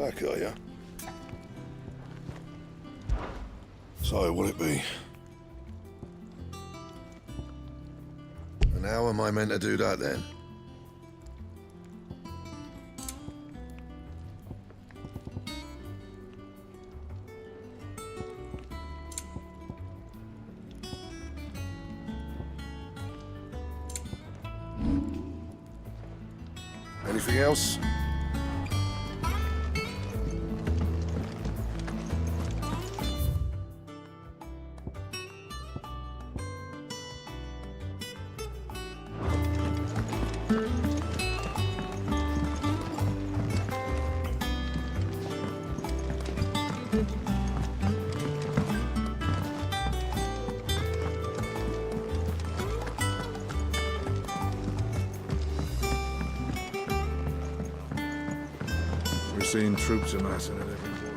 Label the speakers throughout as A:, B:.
A: Back, are you? So, will it be? And how am I meant to do that, then? Anything else? We're seeing troops amassing at every corner.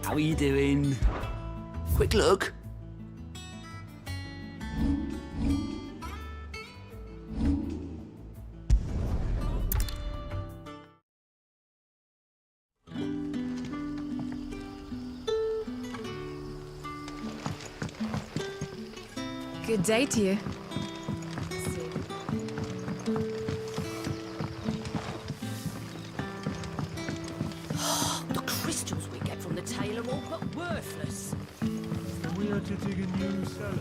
B: How are you doing? Quick look.
C: Good day to you.
D: The crystals we get from the tail are all but worthless.
E: We are to dig a new cellar.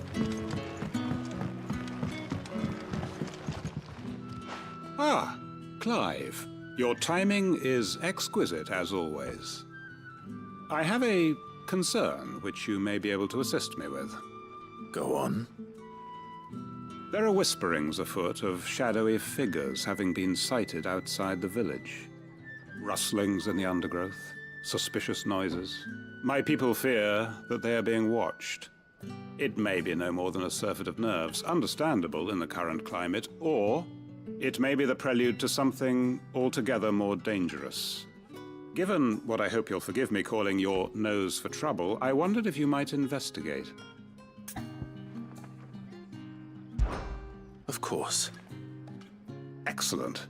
F: Ah, Clive. Your timing is exquisite, as always. I have a concern which you may be able to assist me with.
A: Go on.
F: There are whisperings afoot of shadowy figures having been sighted outside the village. Rustlings in the undergrowth, suspicious noises. My people fear that they are being watched. It may be no more than a surfeit of nerves, understandable in the current climate, or it may be the prelude to something altogether more dangerous. Given what I hope you'll forgive me calling your nose for trouble, I wondered if you might investigate.
A: Of course.
F: Excellent.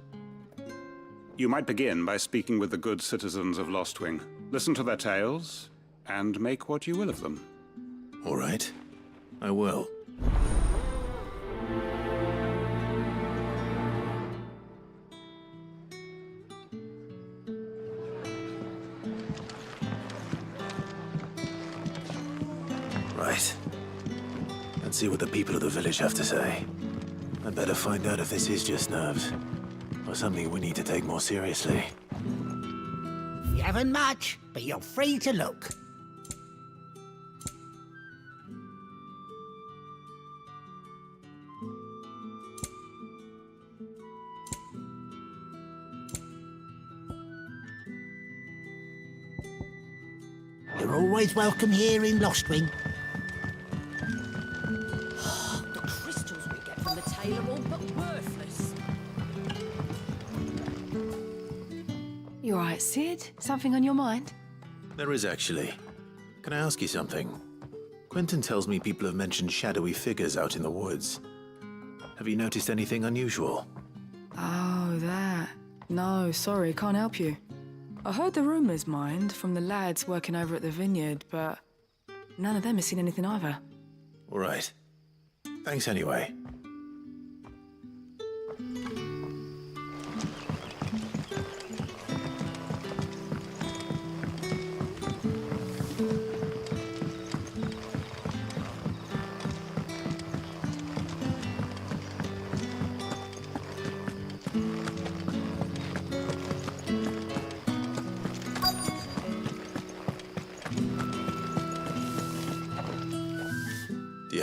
F: You might begin by speaking with the good citizens of Lostwing. Listen to their tales, and make what you will of them.
A: All right. I will. Right. Let's see what the people of the village have to say. I'd better find out if this is just nerves, or something we need to take more seriously.
G: You haven't much, but you're free to look. You're always welcome here in Lostwing.
D: The crystals we get from the tail are all but worthless.
C: You all right, Sid? Something on your mind?
H: There is actually. Can I ask you something? Quentin tells me people have mentioned shadowy figures out in the woods. Have you noticed anything unusual?
C: Oh, that. No, sorry, can't help you. I heard the rumours, mind, from the lads working over at the vineyard, but none of them has seen anything either.
H: All right. Thanks anyway.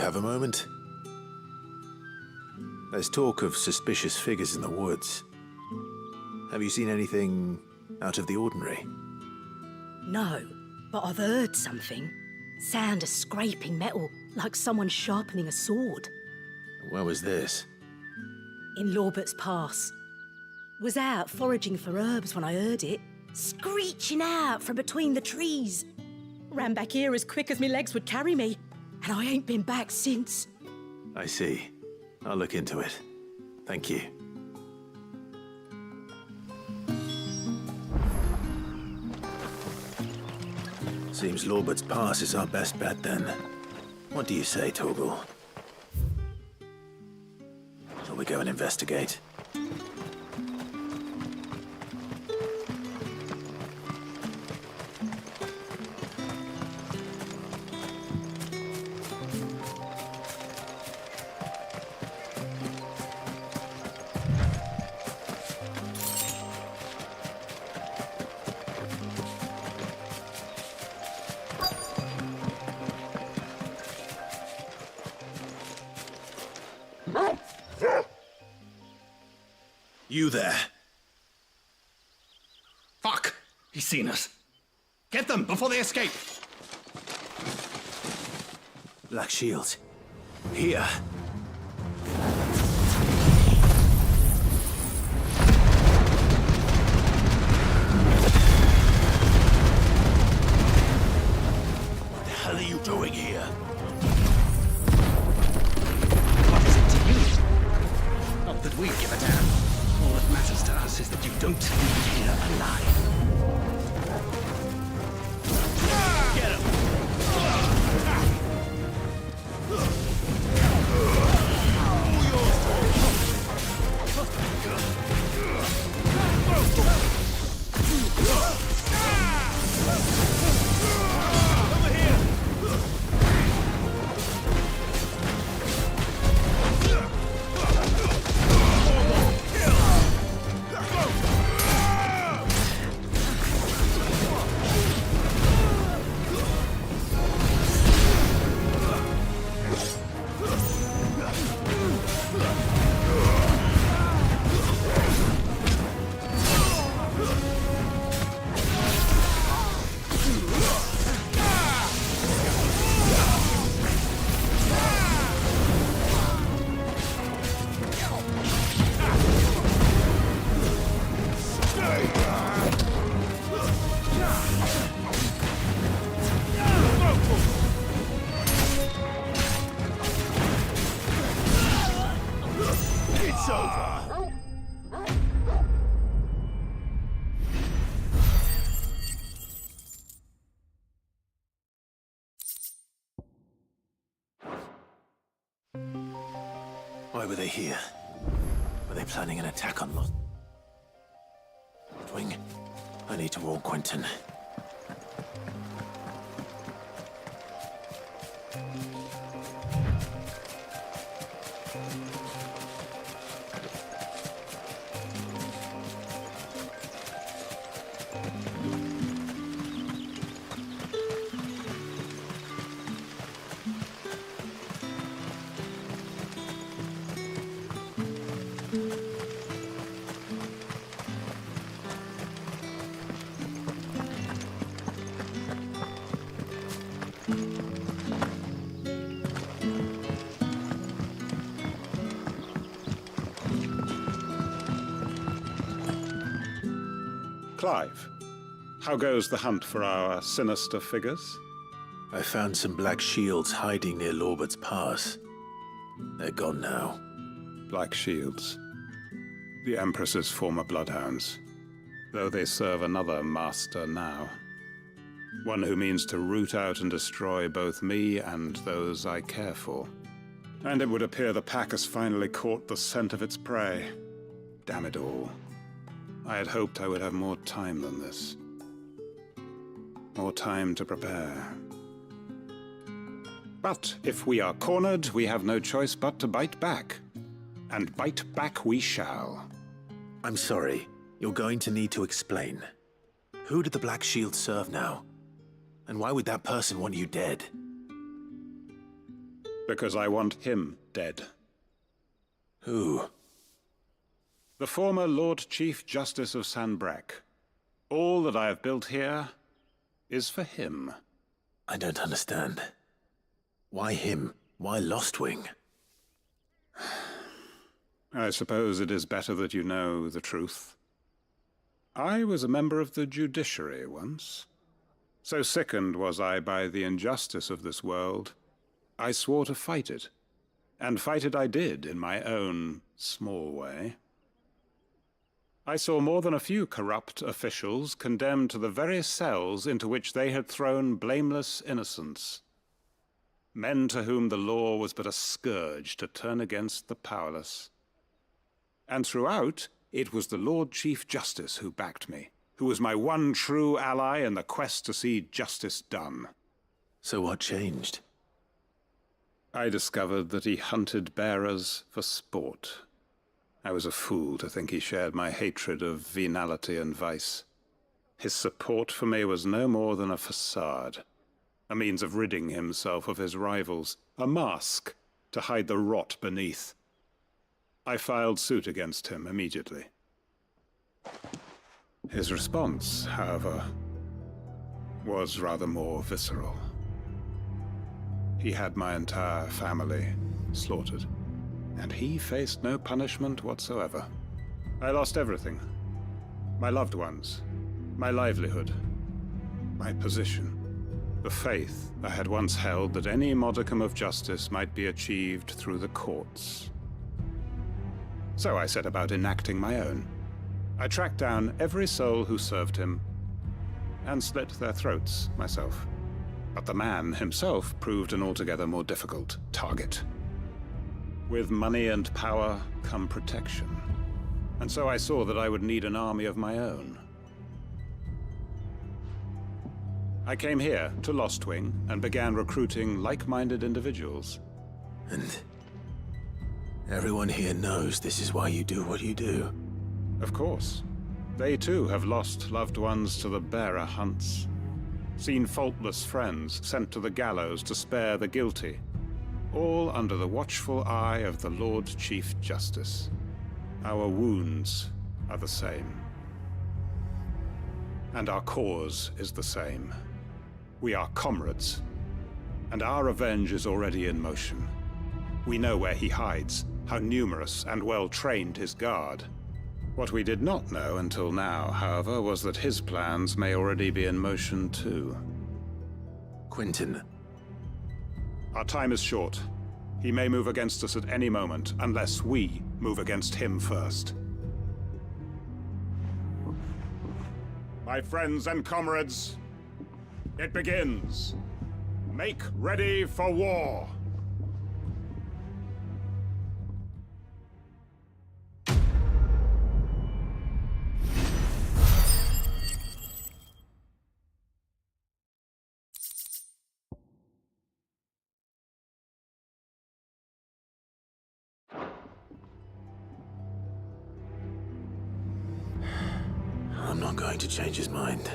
H: have a moment? There's talk of suspicious figures in the woods. Have you seen anything out of the ordinary?
D: No, but I've heard something. Sound of scraping metal, like someone sharpening a sword.
H: Where was this?
D: In Lorbert's Pass. Was out foraging for herbs when I heard it, screeching out from between the trees. Ran back here as quick as my legs would carry me, and I ain't been back since.
H: I see. I'll look into it. Thank you. Seems Lorbert's Pass is our best bet then. What do you say, Torgal? Shall we go and investigate? You there?
B: Fuck! He's seen us. Get them before they escape.
H: Black shields. Here. What the hell are you doing here?
B: What is it to you? Not that we give a damn. All that matters to us is that you don't leave here alive. Get him!
H: Why were they here? Were they planning an attack on Lot? Wing, I need to warn Quentin.
F: Clive, how goes the hunt for our sinister figures?
H: I found some black shields hiding near Lorbert's Pass. They're gone now.
F: Black Shields. The Empress's former bloodhounds. Though they serve another master now. One who means to root out and destroy both me and those I care for. And it would appear the pack has finally caught the scent of its prey. Damn it all. I had hoped I would have more time than this. More time to prepare. But if we are cornered, we have no choice but to bite back. And bite back we shall.
H: I'm sorry. You're going to need to explain. Who did the Black Shield serve now? And why would that person want you dead?
F: Because I want him dead.
H: Who?
F: The former Lord Chief Justice of Sanbreque. All that I have built here is for him.
H: I don't understand. Why him? Why Lostwing?
F: I suppose it is better that you know the truth. I was a member of the judiciary once. So sickened was I by the injustice of this world, I swore to fight it. And fight it I did, in my own small way. I saw more than a few corrupt officials condemned to the very cells into which they had thrown blameless innocents. Men to whom the law was but a scourge to turn against the powerless. And throughout, it was the Lord Chief Justice who backed me, who was my one true ally in the quest to see justice done.
H: So what changed?
F: I discovered that he hunted bearers for sport. I was a fool to think he shared my hatred of venality and vice. His support for me was no more than a facade, a means of ridding himself of his rivals, a mask to hide the rot beneath. I filed suit against him immediately. His response, however, was rather more visceral. He had my entire family slaughtered, and he faced no punishment whatsoever. I lost everything. My loved ones, my livelihood, my position, the faith I had once held that any modicum of justice might be achieved through the courts. So I set about enacting my own. I tracked down every soul who served him, and slit their throats myself. But the man himself proved an altogether more difficult target. With money and power come protection. And so I saw that I would need an army of my own. I came here to Lostwing and began recruiting like-minded individuals.
H: And everyone here knows this is why you do what you do.
F: Of course. They too have lost loved ones to the bearer hunts. Seen faultless friends sent to the gallows to spare the guilty. All under the watchful eye of the Lord Chief Justice. Our wounds are the same. And our cause is the same. We are comrades. And our revenge is already in motion. We know where he hides, how numerous and well-trained his guard. What we did not know until now, however, was that his plans may already be in motion too.
H: Quentin.
F: Our time is short. He may move against us at any moment, unless we move against him first. My friends and comrades, it begins. Make ready for war.
H: I'm not going to change his mind.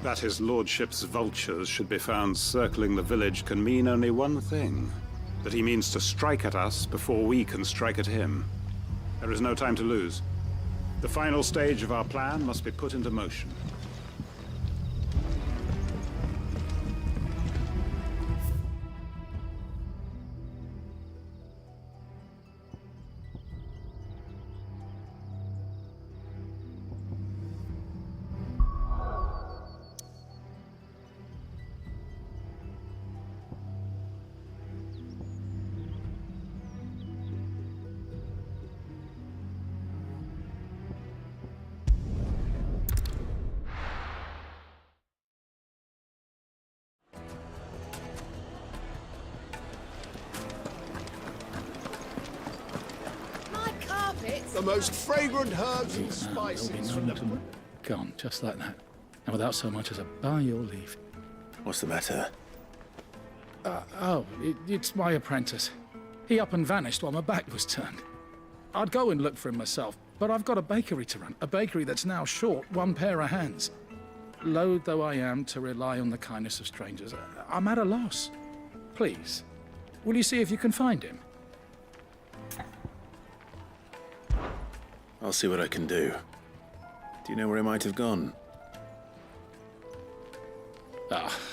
F: That his lordship's vultures should be found circling the village can mean only one thing. That he means to strike at us before we can strike at him. There is no time to lose. The final stage of our plan must be put into motion.
I: The most fragrant herbs and spices from the...
B: Gone, just like that. And without so much as a by your leave.
H: What's the matter?
B: It's my apprentice. He up and vanished while my back was turned. I'd go and look for him myself, but I've got a bakery to run. A bakery that's now short one pair of hands. Loath though I am to rely on the kindness of strangers, I'm at a loss. Please, will you see if you can find him?
H: I'll see what I can do. Do you know where he might have gone?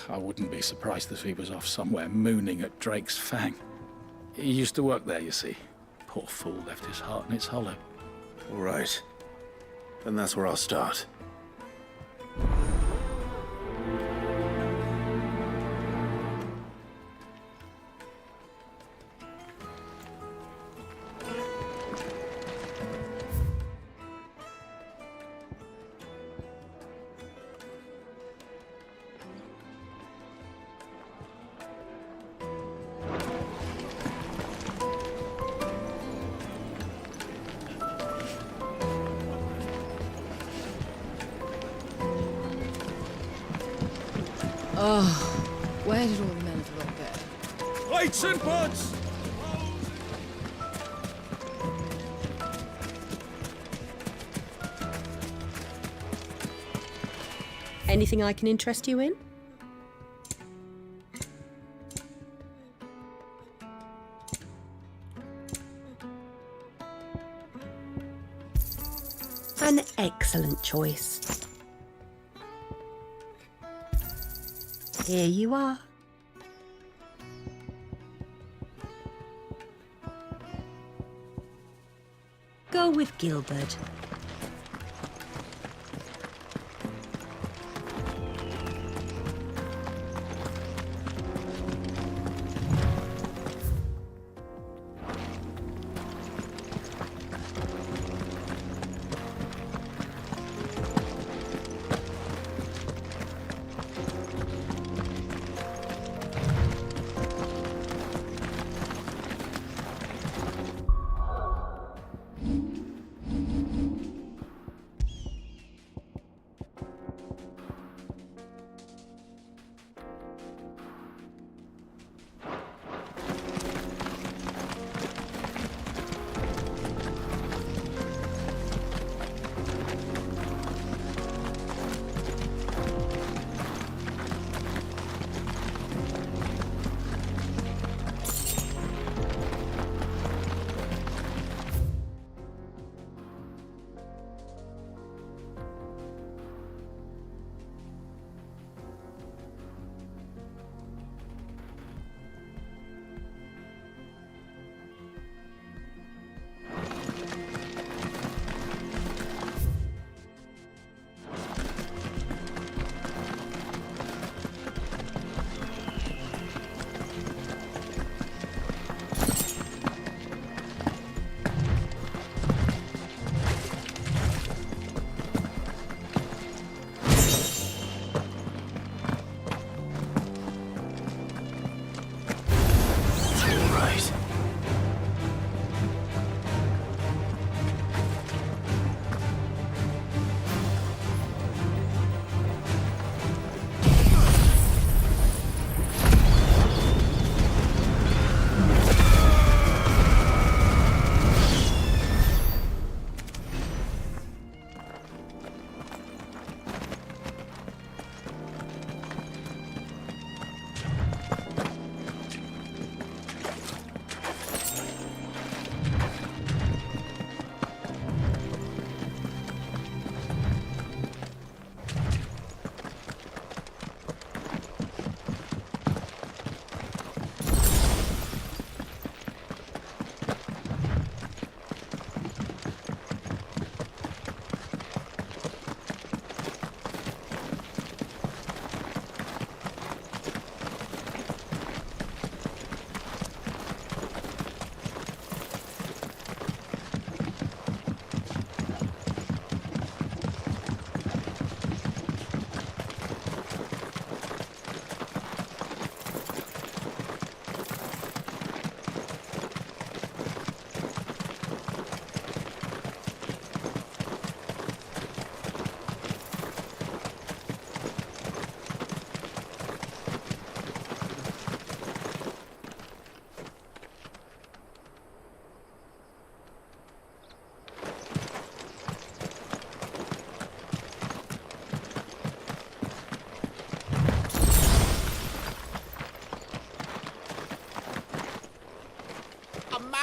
B: I wouldn't be surprised if he was off somewhere mooning at Drake's Fang. He used to work there, you see. Poor fool left his heart in its hollow.
H: All right. Then that's where I'll start.
C: Oh, where did all the men of the lot go?
B: Lights and buds!
D: Anything I can interest you in? An excellent choice. Here you are. Go with Gilbert.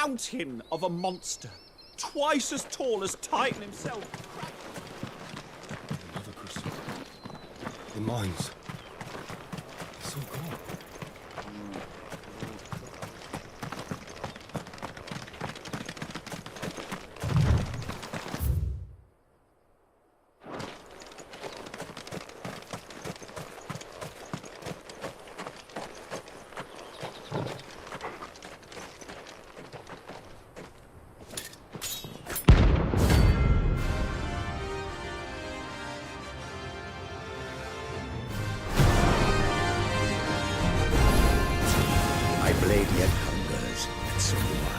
J: mountain of a monster, twice as tall as Titan himself.
E: Another crystal. The mines. It's all gone.
G: My blade yet hungers, and so do I.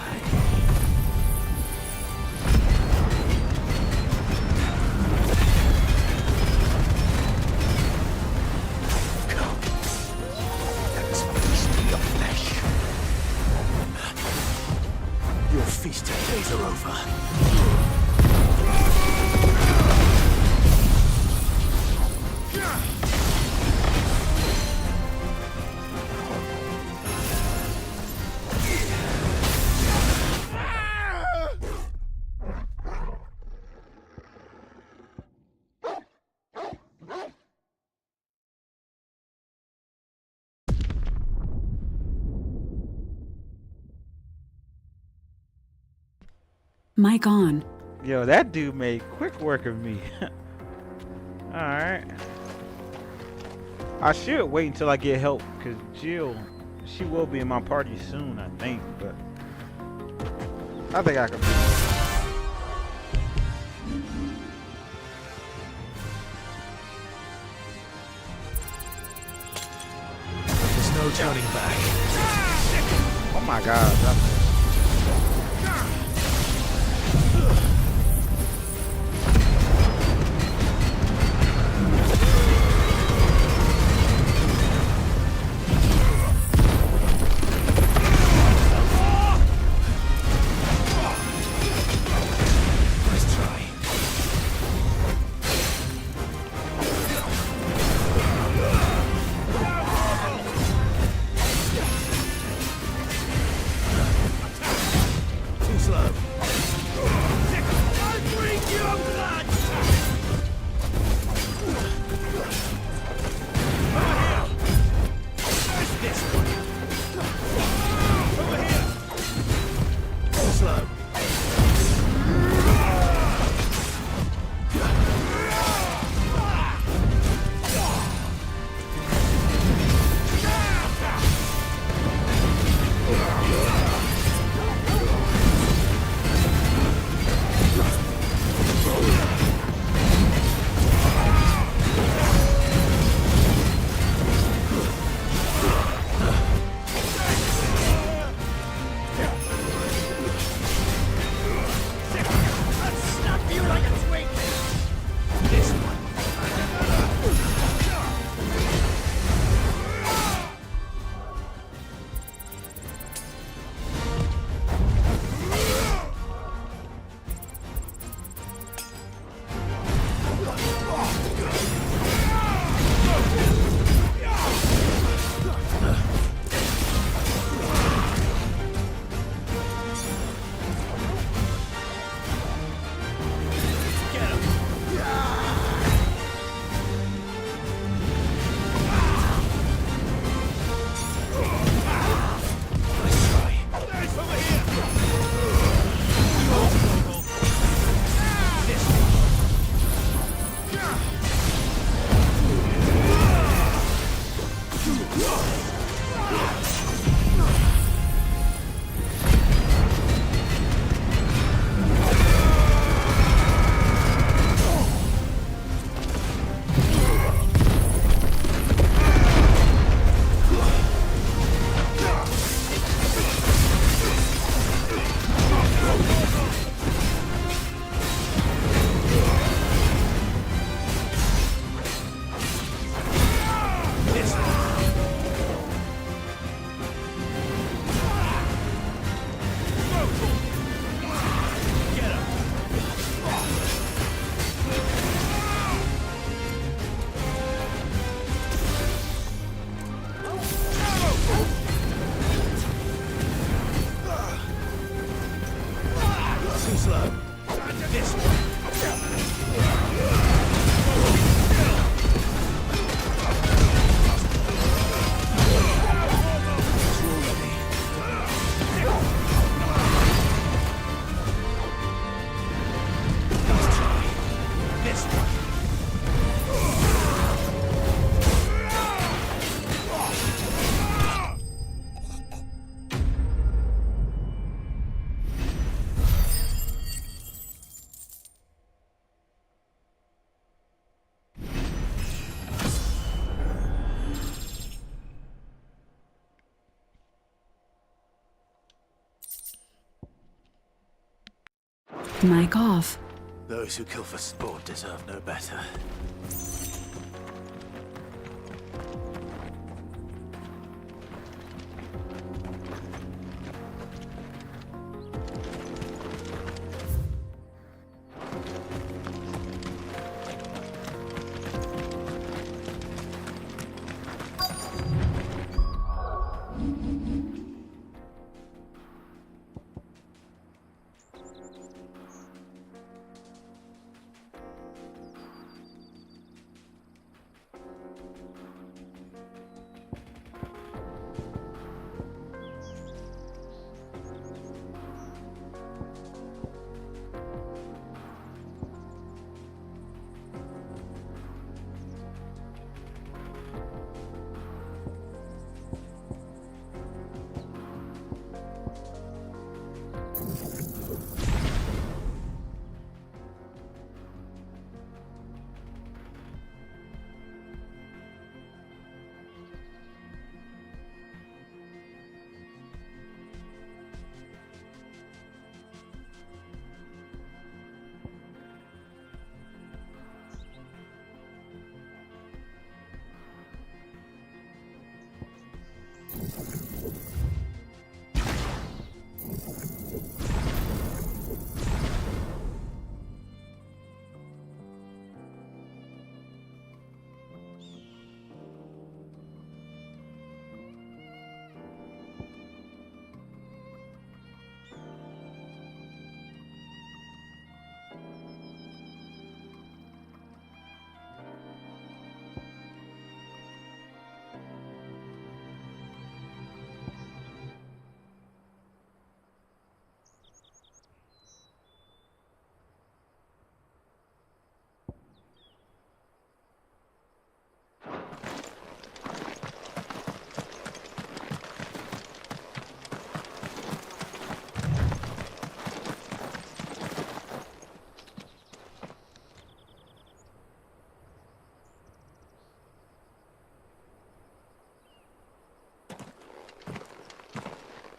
G: Come, let us feast on your flesh.
A: Your feasting days are over.
K: Mic on.
L: Yo, that dude made quick work of me. Alright. I should wait until I get help, because Jill, she will be in my party soon, I think, but I think I can.
A: There's no turning back.
L: Oh my god.
K: Mic off.
A: Those who kill for sport deserve no better.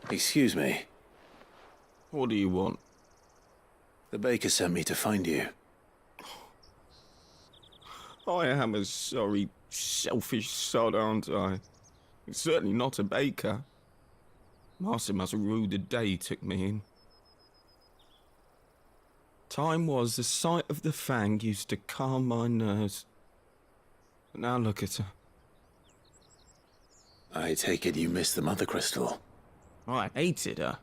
H: Excuse me.
E: What do you want?
H: The baker sent me to find you.
E: I am a sorry, selfish sod, aren't I? Certainly not a baker. Master must have ruled the day he took me in. Time was the sight of the fang used to calm my nerves. But now look at her.
H: I take it you missed the Mother Crystal.
E: I hated her,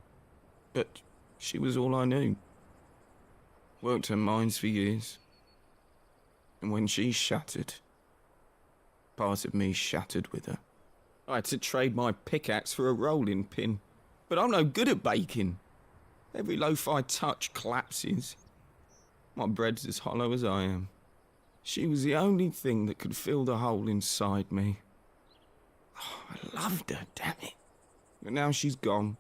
E: but she was all I knew. Worked her mines for years. And when she shattered, part of me shattered with her. I had to trade my pickaxe for a rolling pin, but I'm no good at baking. Every loaf I touch collapses. My bread's as hollow as I am. She was the only thing that could fill the hole inside me. Oh, I loved her, damn it. But now she's gone.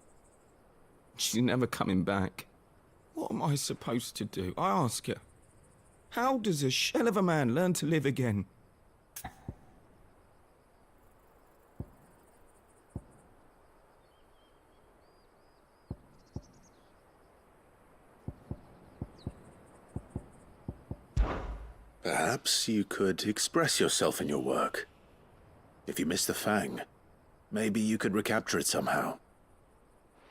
E: She's never coming back. What am I supposed to do? I ask her. How does a shell of a man learn to live again?
H: Perhaps you could express yourself in your work. If you miss the fang, maybe you could recapture it somehow.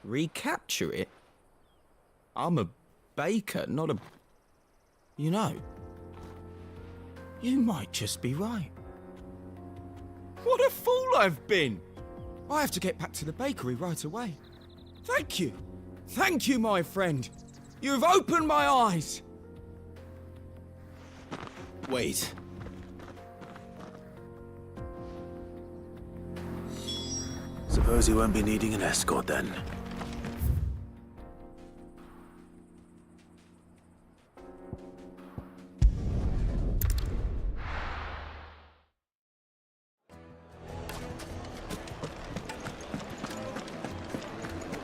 E: Recapture it? I'm a baker, not a... You know, you might just be right. What a fool I've been! I have to get back to the bakery right away. Thank you. Thank you, my friend. You've opened my eyes.
H: Wait.
A: Suppose you won't be needing an escort then.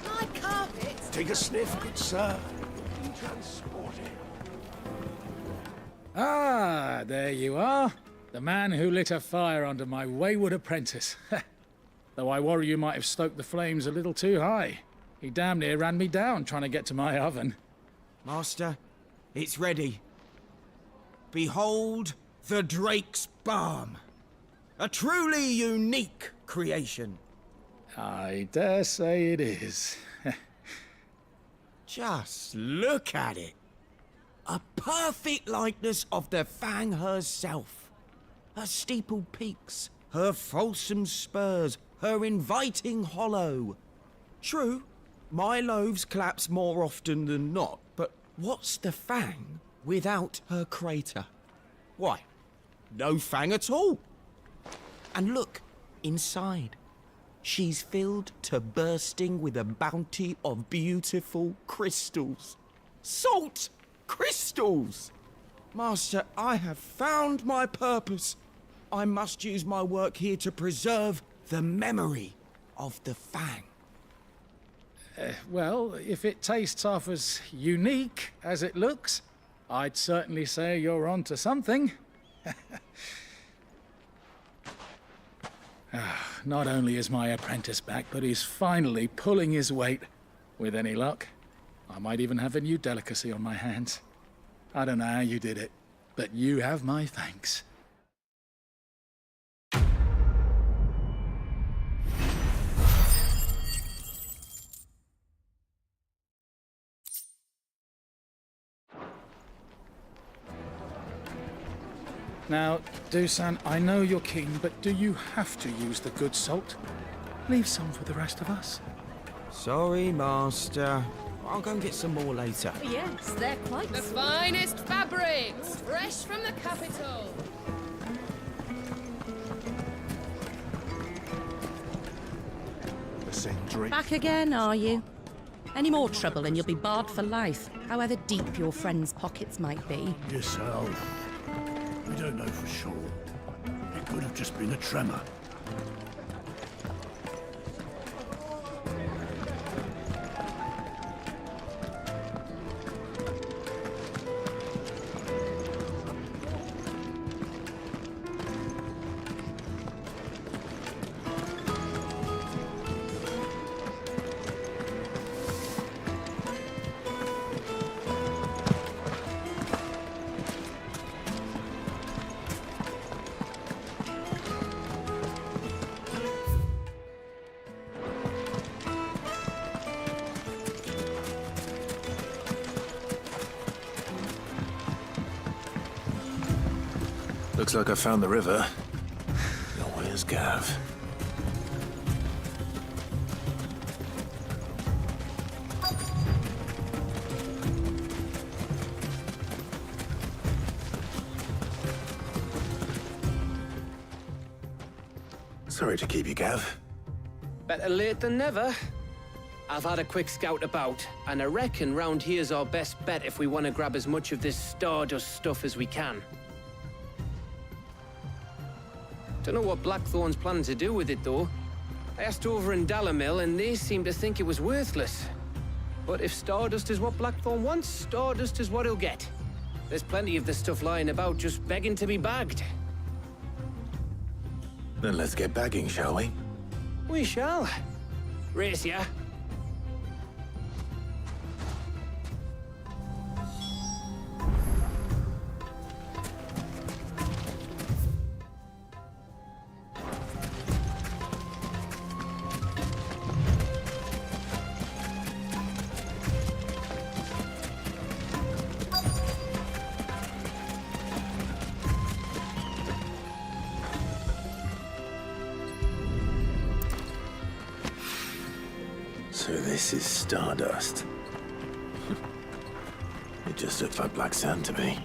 I: My carpet! Take a sniff, good sir. Be transported.
B: Ah, there you are. The man who lit a fire under my wayward apprentice. Though I worry you might have stoked the flames a little too high. He damn near ran me down trying to get to my oven.
E: Master, It's ready. Behold the Drake's Balm. A truly unique creation.
B: I dare say it is.
E: Just look at it. A perfect likeness of the Fang herself. Her steepled peaks, her fulsome spurs, her inviting hollow. True, my loaves collapse more often than not, but what's the Fang without her crater? Why, no Fang at all. And look, inside. She's filled to bursting with a bounty of beautiful crystals. Salt crystals! Master, I have found my purpose. I must use my work here to preserve the memory of the Fang.
B: Well, if it tastes half as unique as it looks, I'd certainly say you're onto something. Not only is my apprentice back, but he's finally pulling his weight. With any luck, I might even have a new delicacy on my hands. I don't know how you did it, but you have my thanks. Now, Dusan, I know you're keen, but do you have to use the good salt? Leave some for the rest of us.
E: Sorry, Master. I'll go and get some more later.
D: Yes, they're quite...
M: The finest fabrics, fresh from the capital.
I: The same drink.
D: Back again, are you? Any more trouble and you'll be barred for life, however deep your friend's pockets might be.
I: Yourself. We don't know for sure. It could have just been a tremor.
H: Looks like I found the river. Now where's Gav? Sorry to keep you, Gav.
N: Better late than never. I've had a quick scout about, and I reckon round here's our best bet if we want to grab as much of this Stardust stuff as we can. Don't know what Blackthorn's planning to do with it, though. I asked over in Dalamil, and they seem to think it was worthless. But if Stardust is what Blackthorn wants, Stardust is what he'll get. There's plenty of this stuff lying about, just begging to be bagged.
H: Then let's get bagging, shall we?
N: We shall. Race ya.
H: So this is Stardust. It just looks like black sand to me.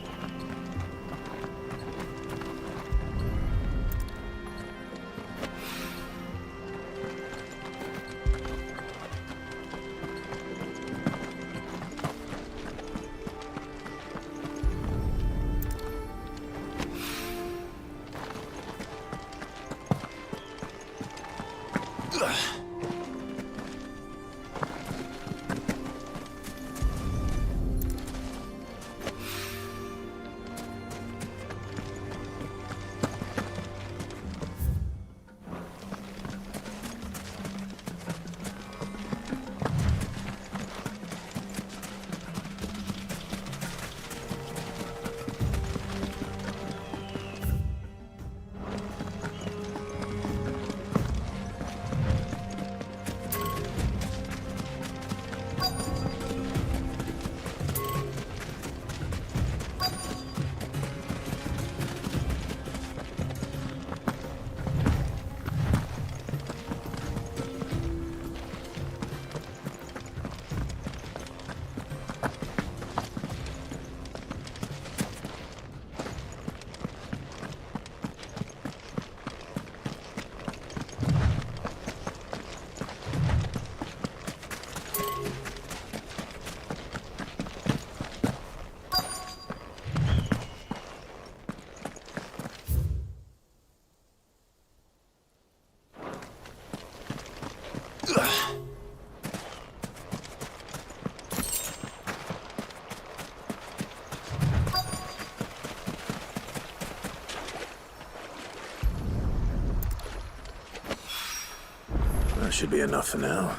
A: That should be enough for now.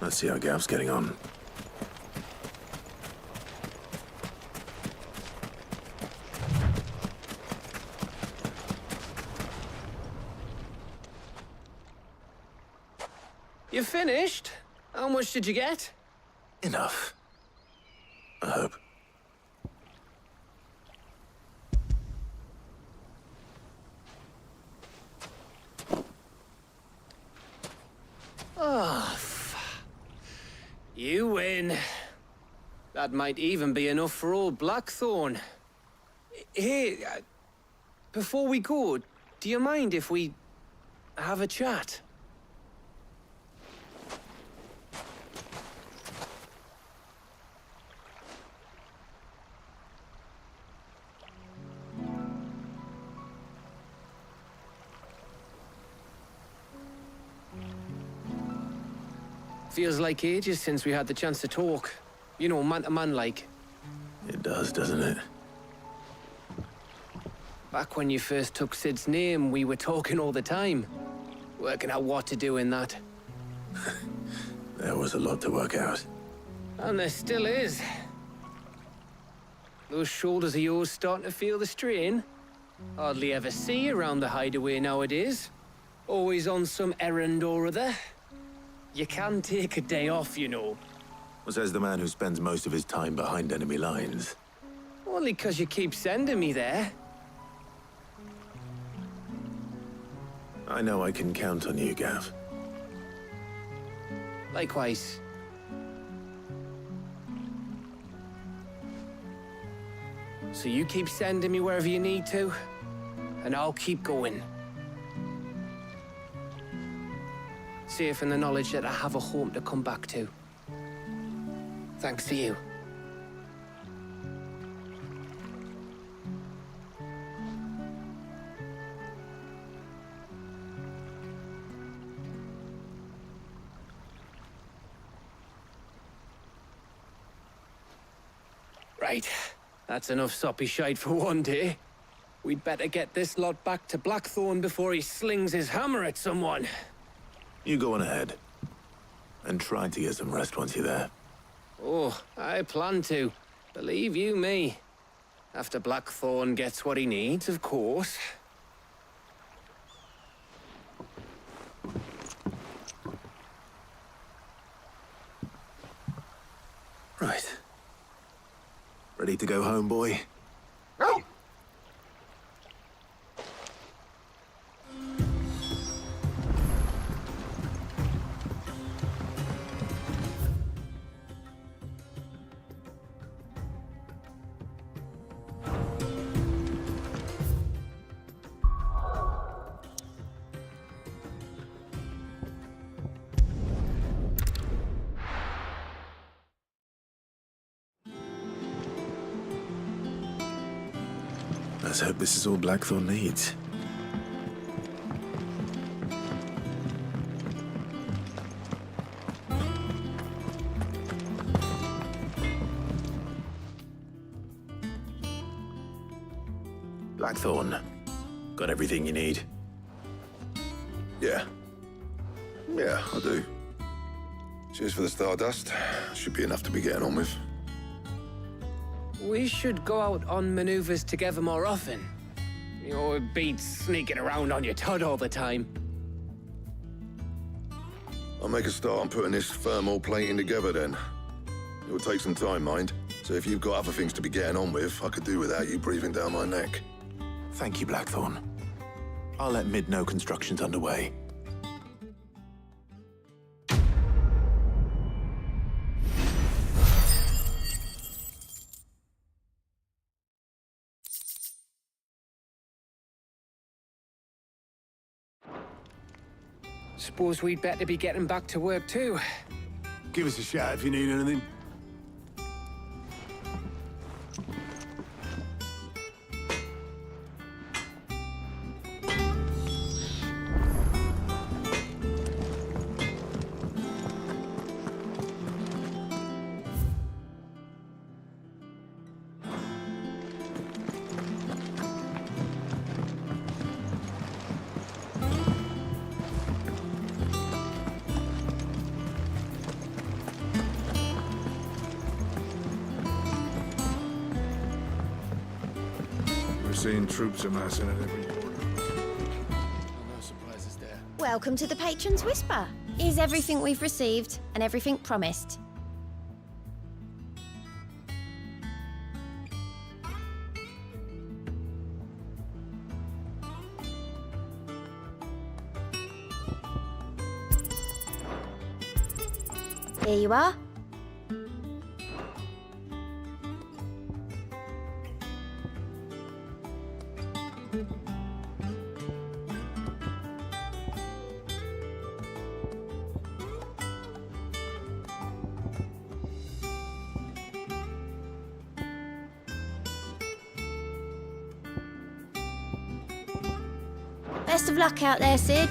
A: Let's see how Gav's getting on.
N: You finished? How much did you get?
A: Enough. I hope.
N: Oh, you win. That might even be enough for old Blackthorn. Hey, before we go, do you mind if we have a chat? Feels like ages since we had the chance to talk. You know, man to man like.
A: It does, doesn't it?
N: Back when you first took Sid's name, we were talking all the time. Working out what to do in that.
A: There was a lot to work out.
N: And there still is. Those shoulders of yours starting to feel the strain. Hardly ever see you around the hideaway nowadays. Always on some errand or other. You can take a day off, you know.
A: Says the man who spends most of his time behind enemy lines.
N: Only 'cause you keep sending me there.
A: I know I can count on you, Gav.
N: Likewise. So you keep sending me wherever you need to, and I'll keep going. Safe in the knowledge that I have a home to come back to. Thanks to you. Right. That's enough soppy shite for one day. We'd better get this lot back to Blackthorn before he slings his hammer at someone.
A: You go on ahead. And try to get some rest once you're there.
N: Oh, I plan to. Believe you me. After Blackthorn gets what he needs, of course.
A: Right. Ready to go home, boy? Let's hope this is all Blackthorn needs. Blackthorn, got everything you need?
I: Yeah. Yeah, I do. Cheers for the Stardust. Should be enough to be getting on with.
N: We should go out on maneuvers together more often. You know, it beats sneaking around on your Todd all the time.
I: I'll make a start on putting this thermal plating together then. It will take some time, mind. So if you've got other things to be getting on with, I could do without you breathing down my neck.
A: Thank you, Blackthorn. I'll let Mid know construction's underway.
N: Suppose we'd better be getting back to work too.
I: Give us a shout if you need anything.
O: seen troops amassing at every border.
B: No surprises there.
P: Welcome to the Patron's Whisper. Is everything we've received and everything promised? Here you are. Best of luck out there, Sid.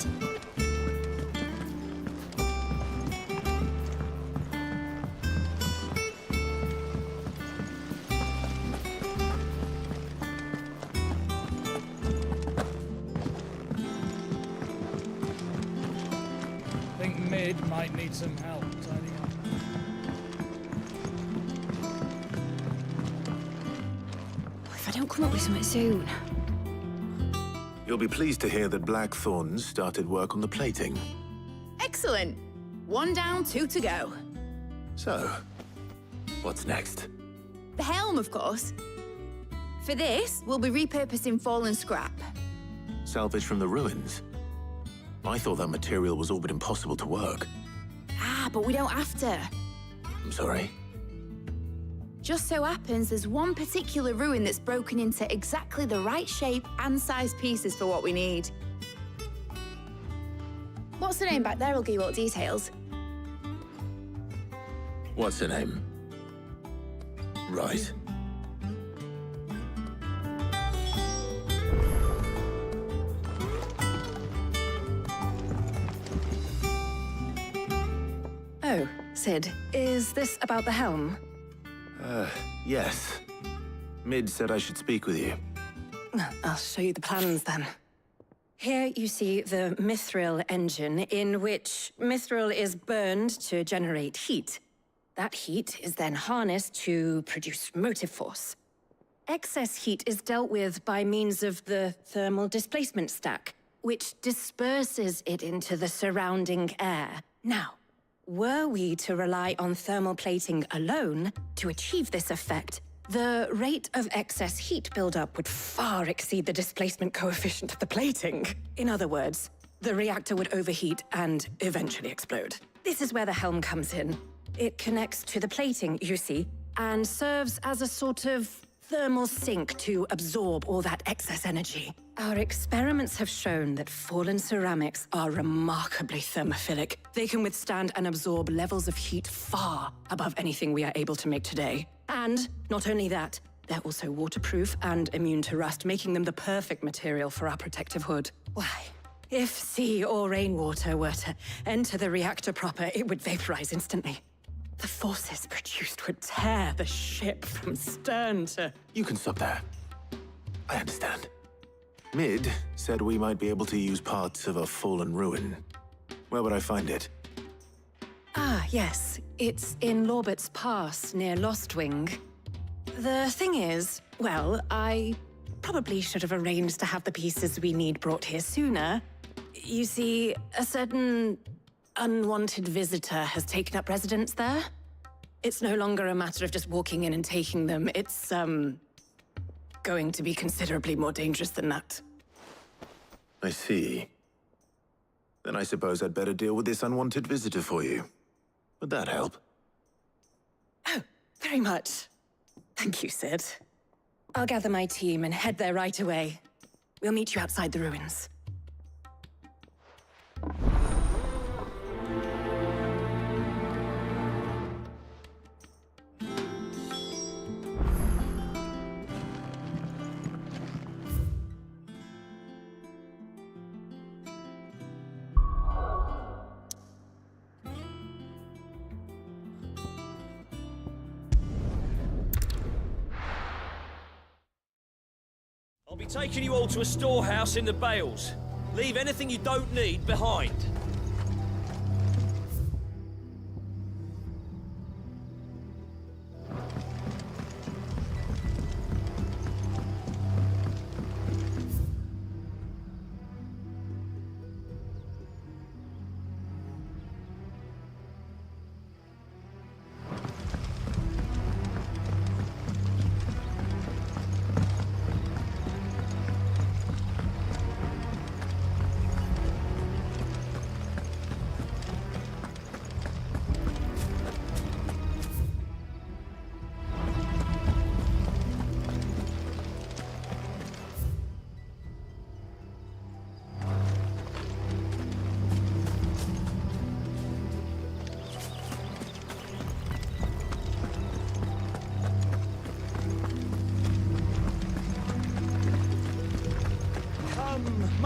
B: I think Mid might need some help tidying up.
P: If I don't come up with something soon.
H: You'll be pleased to hear that Blackthorn's started work on the plating.
M: Excellent. 1 down, 2 to go.
H: So, what's next?
M: The helm, of course. For this, we'll be repurposing fallen scrap.
H: Salvage from the ruins? I thought that material was all but impossible to work.
M: Ah, but we don't have to.
H: I'm sorry.
M: Just so happens there's one particular ruin that's broken into exactly the right shape and size pieces for what we need. What's the name back there? I'll give you all the details.
H: What's her name? Right.
C: Oh, Sid, is this about the helm?
H: Yes. Mid said I should speak with you.
C: I'll show you the plans then. Here you see the mithril engine, in which mithril is burned to generate heat. That heat is then harnessed to produce motive force. Excess heat is dealt with by means of the thermal displacement stack, which disperses it into the surrounding air. Now, were we to rely on thermal plating alone to achieve this effect, the rate of excess heat buildup would far exceed the displacement coefficient of the plating. In other words, the reactor would overheat and eventually explode. This is where the helm comes in. It connects to the plating, you see, and serves as a sort of thermal sink to absorb all that excess energy. Our experiments have shown that fallen ceramics are remarkably thermophilic. They can withstand and absorb levels of heat far above anything we are able to make today. And not only that, they're also waterproof and immune to rust, making them the perfect material for our protective hood. Why? If sea or rainwater were to enter the reactor proper, it would vaporize instantly. The forces produced would tear the ship from stern to...
H: You can stop there. I understand. Mid said we might be able to use parts of a fallen ruin. Where would I find it?
C: Ah, yes. It's in Lorbert's Pass, near Lostwing. The thing is, well, I probably should have arranged to have the pieces we need brought here sooner. You see, a certain unwanted visitor has taken up residence there. It's no longer a matter of just walking in and taking them. It's, going to be considerably more dangerous than that.
H: I see. Then I suppose I'd better deal with this unwanted visitor for you. Would that help?
C: Oh, very much. Thank you, Sid. I'll gather my team and head there right away. We'll meet you outside the ruins.
J: I'll be taking you all to a storehouse in the Bales. Leave anything you don't need behind.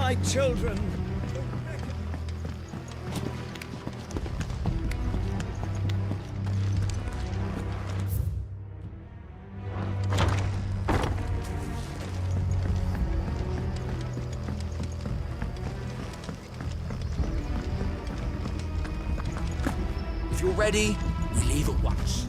J: my children.
G: If you're ready, we leave at once.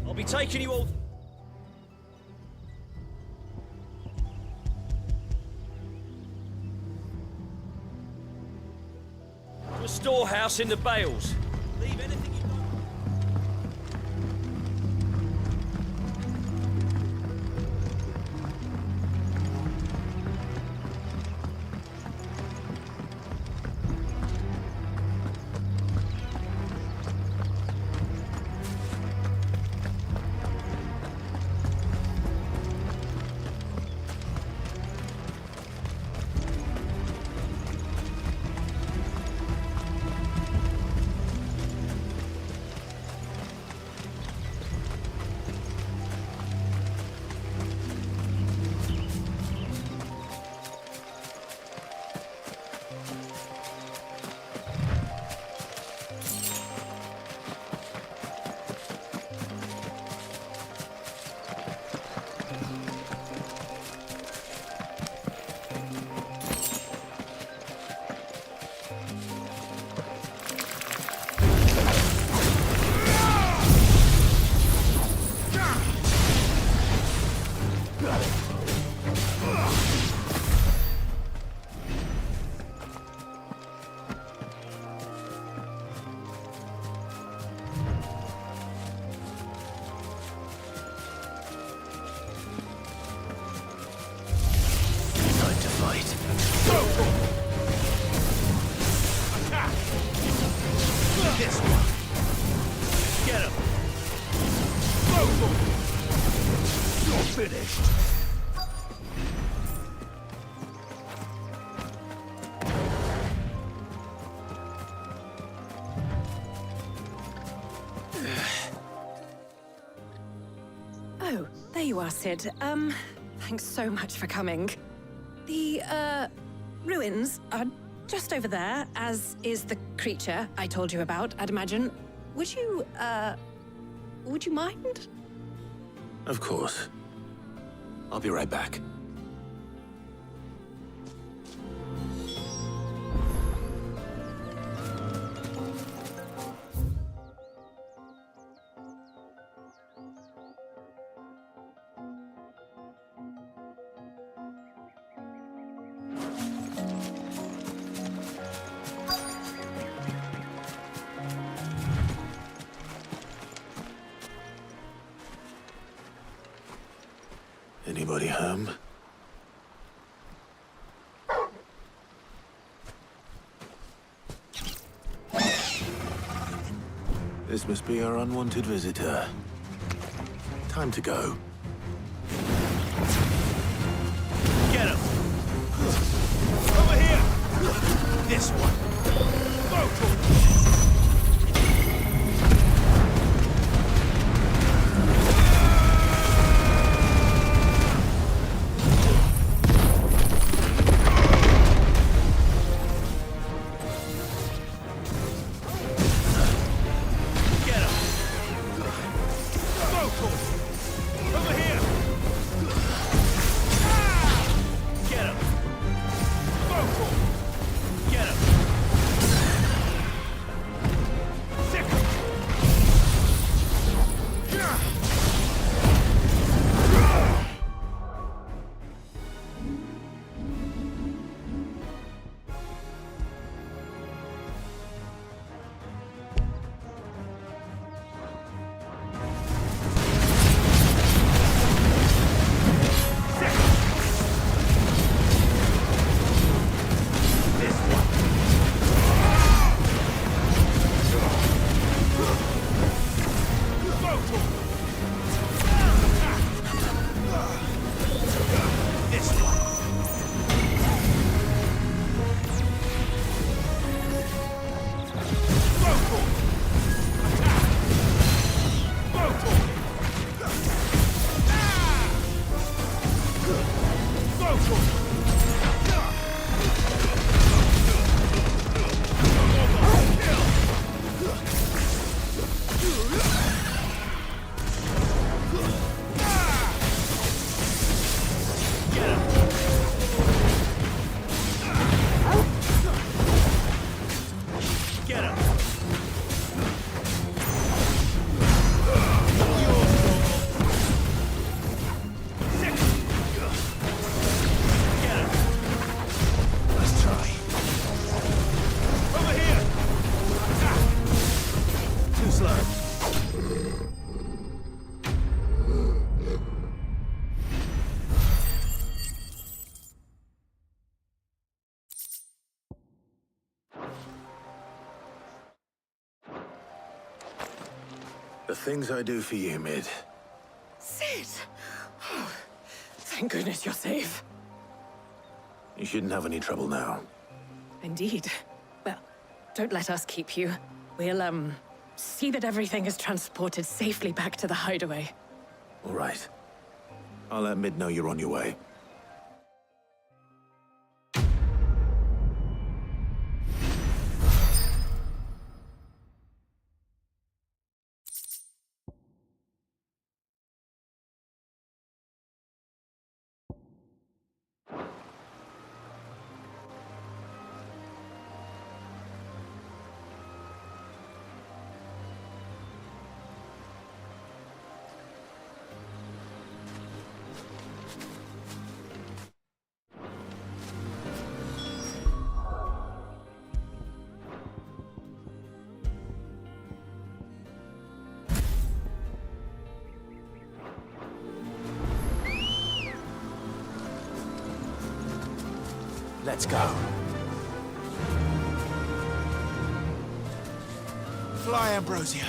J: I'll be taking you all... to a storehouse in the Bales. Leave anything you don't...
C: Oh, there you are, Sid. Thanks so much for coming. The, ruins are just over there, as is the creature I told you about, I'd imagine. Would you mind?
A: Of course. I'll be right back. Anybody home? This must be our unwanted visitor. Time to go.
J: Get him! Over here! This one! Go for it!
A: The things I do for you, Mid.
C: Sid! Oh, thank goodness you're safe.
A: You shouldn't have any trouble now.
C: Indeed. Well, don't let us keep you. We'll, see that everything is transported safely back to the hideaway.
A: All right. I'll let Mid know you're on your way.
J: Let's go. Fly, Ambrosia.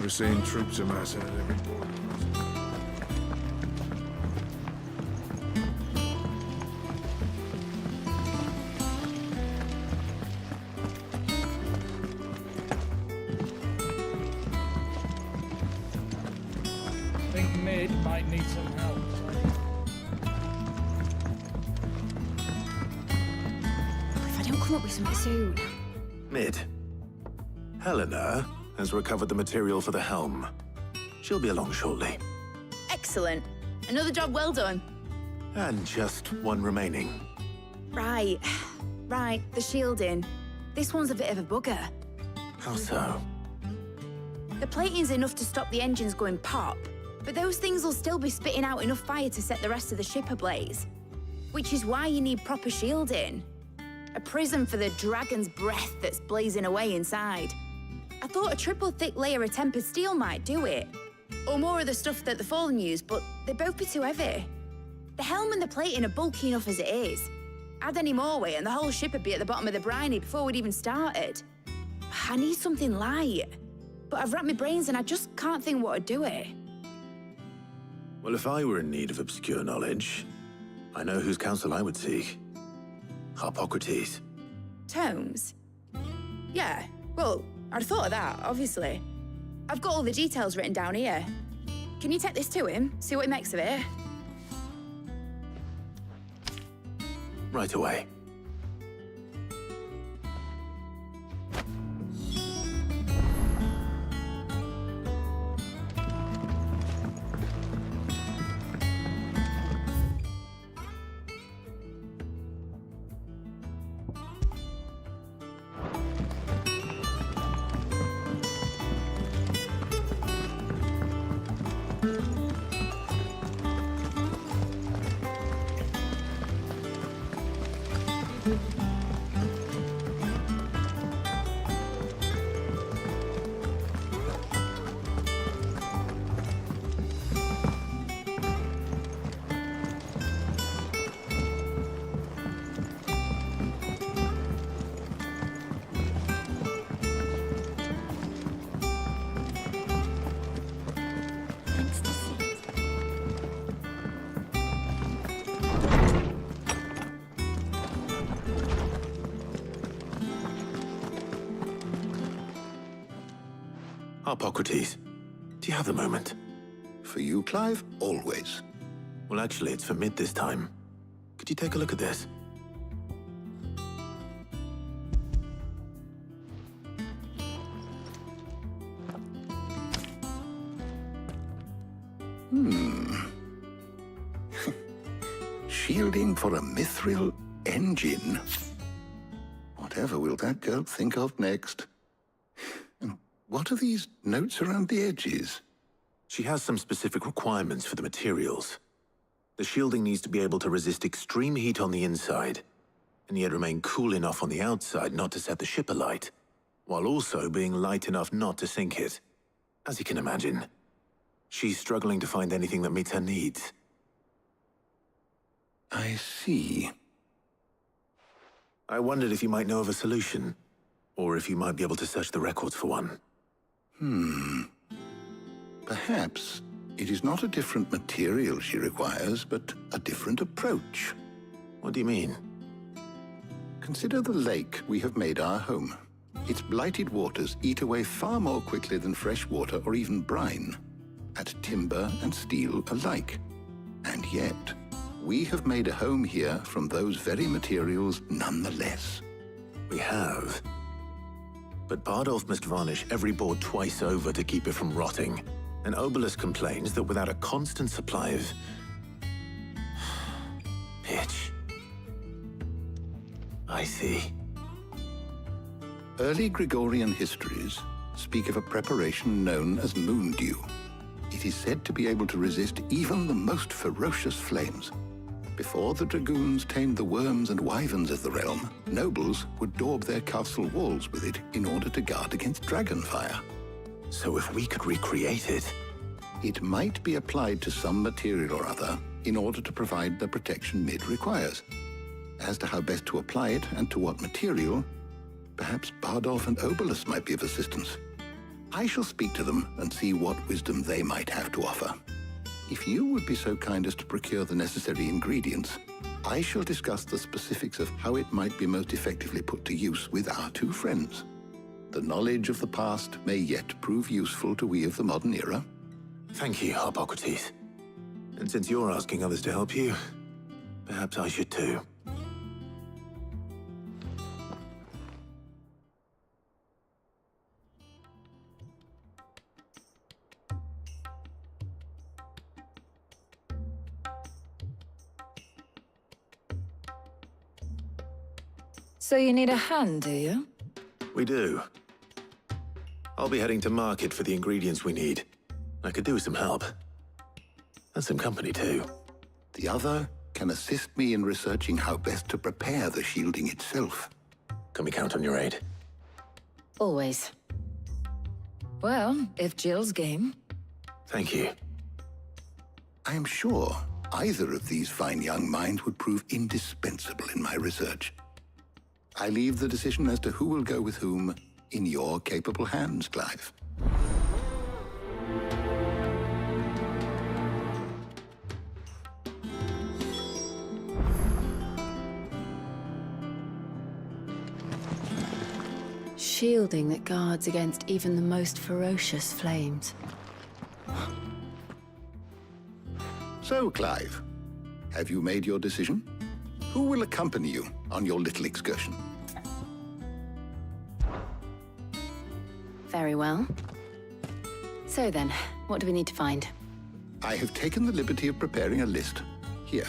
O: We're seeing troops amassing at every border.
B: I think Mid might need some help.
M: If I don't come up with something soon.
A: Mid. Helena has recovered the material for the helm. She'll be along shortly.
M: Excellent. Another job well done.
A: And just one remaining.
M: Right. Right, the shielding. This one's a bit of a bugger.
A: How so?
M: The plating's enough to stop the engines going pop, but those things will still be spitting out enough fire to set the rest of the ship ablaze. Which is why you need proper shielding. A prism for the dragon's breath that's blazing away inside. I thought a triple thick layer of tempered steel might do it. Or more of the stuff that the Fallen use, but they'd both be too heavy. The helm and the plating are bulky enough as it is. Add any more weight and the whole ship would be at the bottom of the briny before we'd even started. I need something light. But I've racked my brains and I just can't think what would do it.
A: Well, if I were in need of obscure knowledge, I know whose counsel I would seek. Harpocrates.
M: Tomes? Yeah, well, I'd thought of that, obviously. I've got all the details written down here. Can you take this to him, see what he makes of it?
A: Right away. Harpocrates, do you have the moment?
I: For you, Clive, always.
A: Well, actually, it's for Mid this time. Could you take a look at this?
I: Shielding for a mithril engine. Whatever will that girl think of next? And what are these notes around the edges?
A: She has some specific requirements for the materials. The shielding needs to be able to resist extreme heat on the inside, and yet remain cool enough on the outside not to set the ship alight, while also being light enough not to sink it. As you can imagine, she's struggling to find anything that meets her needs.
I: I see.
A: I wondered if you might know of a solution, or if you might be able to search the records for one.
I: Perhaps it is not a different material she requires, but a different approach.
A: What do you mean?
I: Consider the lake we have made our home. Its blighted waters eat away far more quickly than fresh water or even brine, at timber and steel alike. And yet, we have made a home here from those very materials nonetheless.
A: We have. But Bardolph must varnish every board twice over to keep it from rotting. And Obelus complains that without a constant supply of pitch. I see.
I: Early Gregorian histories speak of a preparation known as moon dew. It is said to be able to resist even the most ferocious flames. Before the dragoons tamed the worms and wyverns of the realm, nobles would daub their castle walls with it in order to guard against dragon fire.
A: So if we could recreate it...
I: It might be applied to some material or other in order to provide the protection Mid requires. As to how best to apply it and to what material, perhaps Bardolph and Obelus might be of assistance. I shall speak to them and see what wisdom they might have to offer. If you would be so kind as to procure the necessary ingredients, I shall discuss the specifics of how it might be most effectively put to use with our two friends. The knowledge of the past may yet prove useful to we of the modern era.
A: Thank you, Hippocrates. And since you're asking others to help you, perhaps I should too.
Q: So you need a hand, do you?
A: We do. I'll be heading to market for the ingredients we need. I could do with some help. And some company, too.
I: The other can assist me in researching how best to prepare the shielding itself.
A: Can we count on your aid?
Q: Always. Well, if Jill's game.
A: Thank you.
I: I am sure either of these fine young minds would prove indispensable in my research. I leave the decision as to who will go with whom in your capable hands, Clive.
C: Shielding that guards against even the most ferocious flames.
I: So, Clive, have you made your decision? Who will accompany you on your little excursion?
C: Very well. So then, what do we need to find?
I: I have taken the liberty of preparing a list. Here.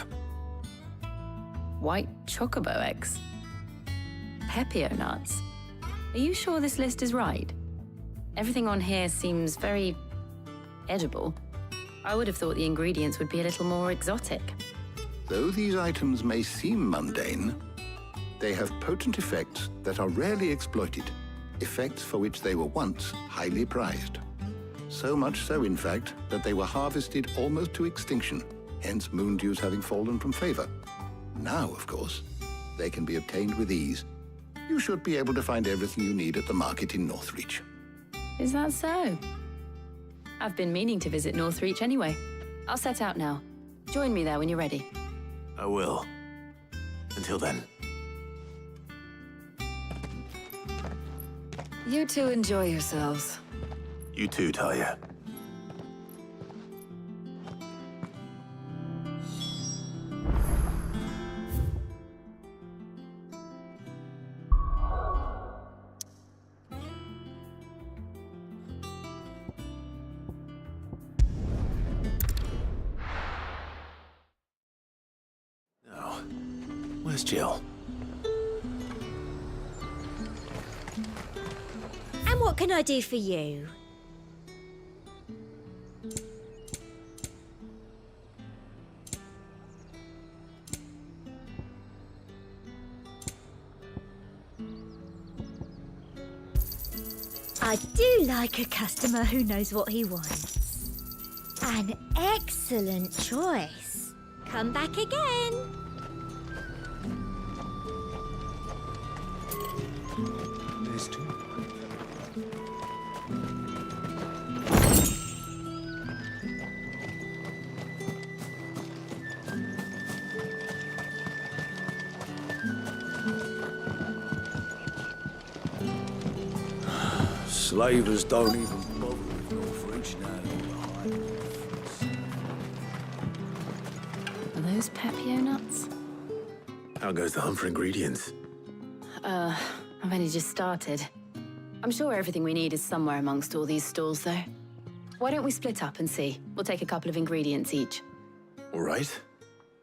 C: White chocobo eggs. Pepio nuts. Are you sure this list is right? Everything on here seems very edible. I would have thought the ingredients would be a little more exotic.
I: Though these items may seem mundane, they have potent effects that are rarely exploited, effects for which they were once highly prized. So much so, in fact, that they were harvested almost to extinction, hence moondews having fallen from favor. Now, of course, they can be obtained with ease. You should be able to find everything you need at the market in Northreach.
C: Is that so? I've been meaning to visit Northreach anyway. I'll set out now. Join me there when you're ready.
A: I will. Until then.
Q: You two enjoy yourselves.
A: You too, Talia. Now, where's Jill?
R: And what can I do for you? I do like a customer who knows what he wants. An excellent choice. Come back again.
G: There's two.
N: Slavers don't even bother with Northreach now.
C: Are those Pepio nuts?
A: How goes the hunt for ingredients?
C: I've only just started. I'm sure everything we need is somewhere amongst all these stalls, though. Why don't we split up and see? We'll take a couple of ingredients each.
A: All right.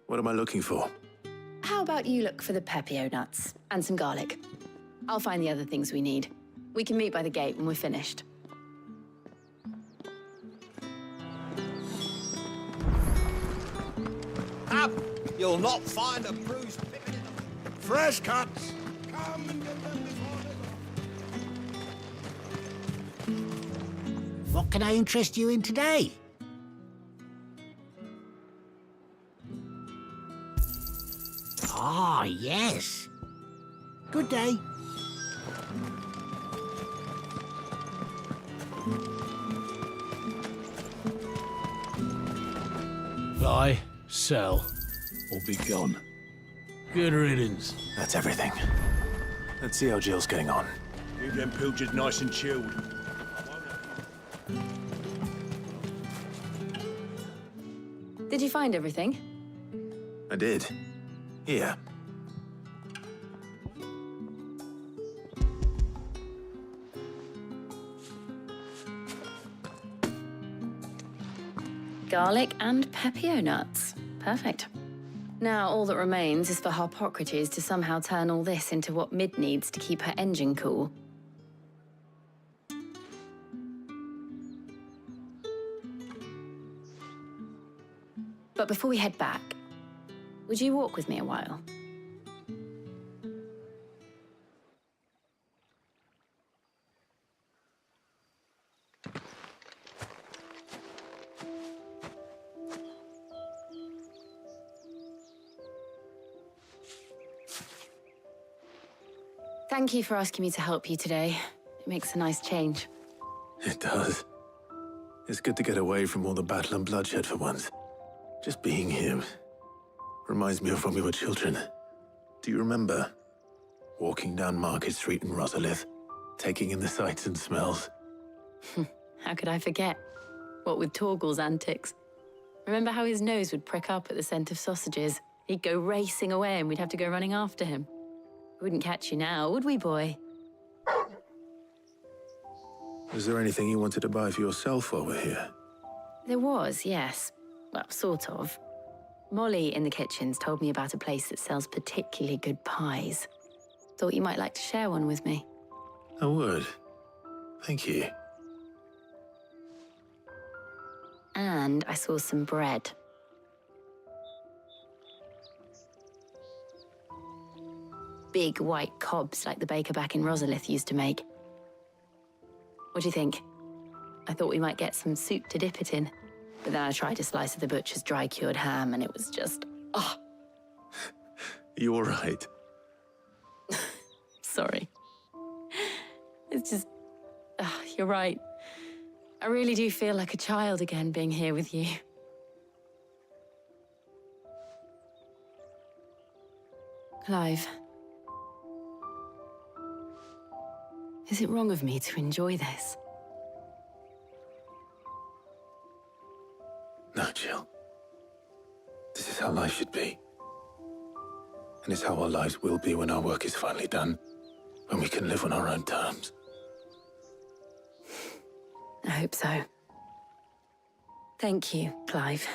A: What am I looking for?
C: How about you look for the Pepio nuts and some garlic? I'll find the other things we need. We can meet by the gate when we're finished.
J: Up! You'll not find a bruised picket.
O: Fresh cuts! Come and get them before
G: What can I interest you in today? Ah, yes. Good day. Buy, sell, or be gone. Good riddance.
A: That's everything. Let's see how Jill's getting on.
O: Keep them pilgers nice and chilled.
Q: Did you find everything?
A: I did. Here.
Q: Garlic and pepio nuts. Perfect. Now all that remains is for Harpocrates to somehow turn all this into what Mid needs to keep her engine cool. But before we head back, would you walk with me a while? Thank you for asking me to help you today. It makes a nice change.
A: It does. It's good to get away from all the battle and bloodshed for once. Just being here reminds me of when we were children. Do you remember? Walking down Market Street in Rosalith, taking in the sights and smells.
Q: How could I forget? What with Torgal's antics. Remember how his nose would prick up at the scent of sausages? He'd go racing away and we'd have to go running after him. We wouldn't catch you now, would we, boy?
A: Was there anything you wanted to buy for yourself while we're here?
Q: There was, yes. Well, sort of. Molly in the kitchens told me about a place that sells particularly good pies. Thought you might like to share one with me.
A: I would. Thank you.
Q: And I saw some bread. Big white cobs like the baker back in Rosalith used to make. What do you think? I thought we might get some soup to dip it in. But then I tried a slice of the butcher's dry-cured ham and it was just, oh.
A: You all right?
Q: Sorry. It's just, you're right. I really do feel like a child again being here with you. Clive. Is it wrong of me to enjoy this?
A: No, Jill. This is how life should be. And it's how our lives will be when our work is finally done. When we can live on our own terms.
Q: I hope so. Thank you, Clive.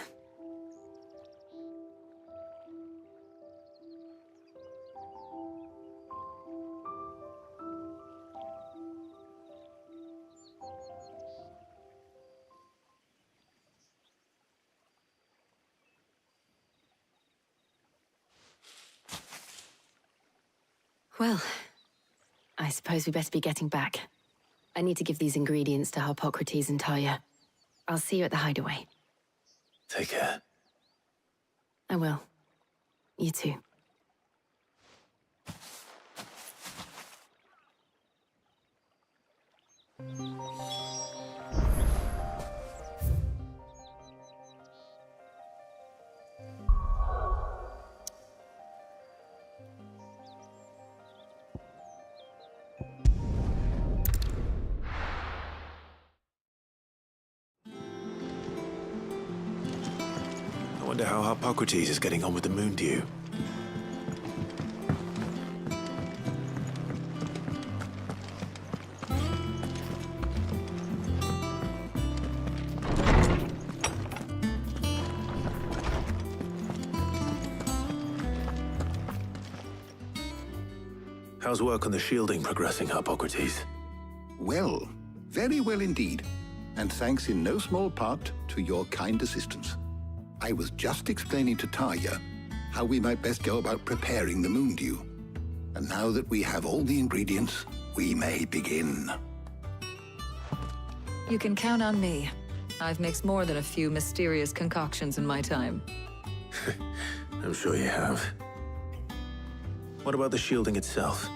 Q: Well, I suppose we better be getting back. I need to give these ingredients to Harpocrates and Talia. I'll see you at the hideaway.
A: Take care.
Q: I will. You too.
A: I wonder how Harpocrates is getting on with the moon dew. How's work on the shielding progressing, Harpocrates?
I: Well, very well indeed. And thanks in no small part to your kind assistance. I was just explaining to Talia how we might best go about preparing the moon dew. And now that we have all the ingredients, we may begin.
Q: You can count on me. I've mixed more than a few mysterious concoctions in my time.
A: I'm sure you have. What about the shielding itself?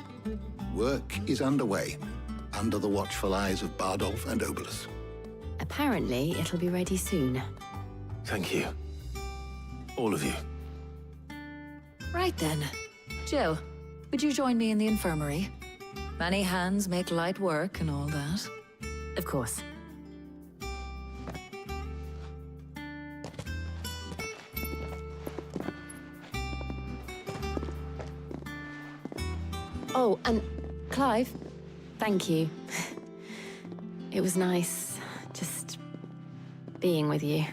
I: Work is underway. under the watchful eyes of Bardolph and Obolus.
Q: Apparently, it'll be ready soon.
A: Thank you. All of you.
S: Right then. Jill, would you join me in the infirmary? Many hands make light work and all that.
Q: Of course. Oh, and Clive, thank you. It was nice just being with you.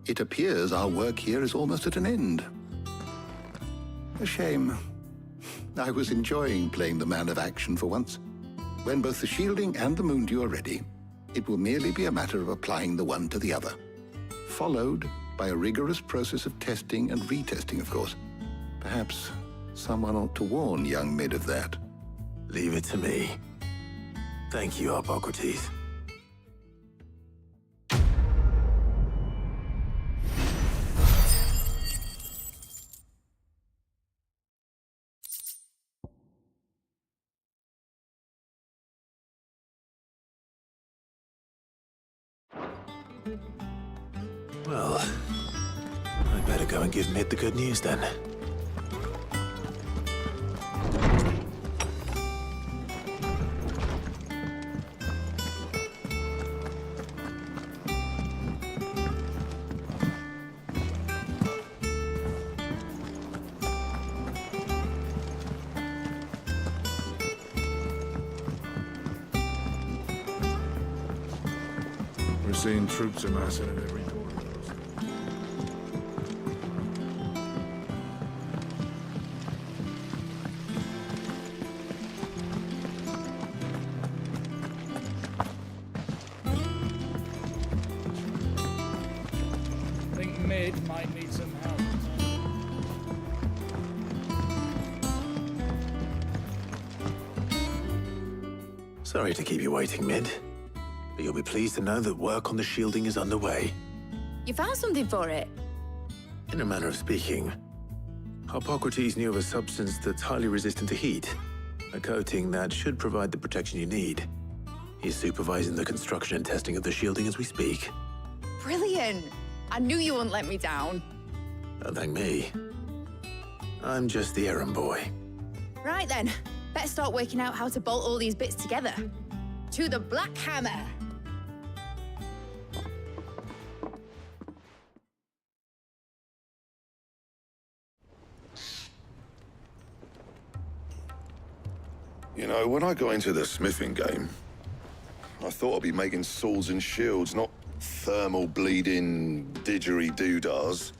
I: It appears our work here is almost at an end. A shame. I was enjoying playing the man of action for once. When both the shielding and the moondew are ready, it will merely be a matter of applying the one to the other, followed by a rigorous process of testing and retesting, of course. Perhaps someone ought to warn young Mid of that.
A: Leave it to me. Thank you, Hippocrates. Well, I'd better go and give Mid the good news then.
T: We're seeing troops amassing at every corner.
B: I think Mid might need some help.
A: Sorry to keep you waiting, Mid. But you'll be pleased to know that work on the shielding is underway.
M: You found something for it?
A: In a manner of speaking, Hippocrates knew of a substance that's highly resistant to heat, a coating that should provide the protection you need. He's supervising the construction and testing of the shielding as we speak.
M: Brilliant! I knew you wouldn't let me down.
A: Don't thank me. I'm just the errand boy.
M: Right then, let's start working out how to bolt all these bits together. To the Black Hammer!
T: You know, when I got into the smithing game, I thought I'd be making swords and shields, not thermal bleeding didgeridoo-dahs.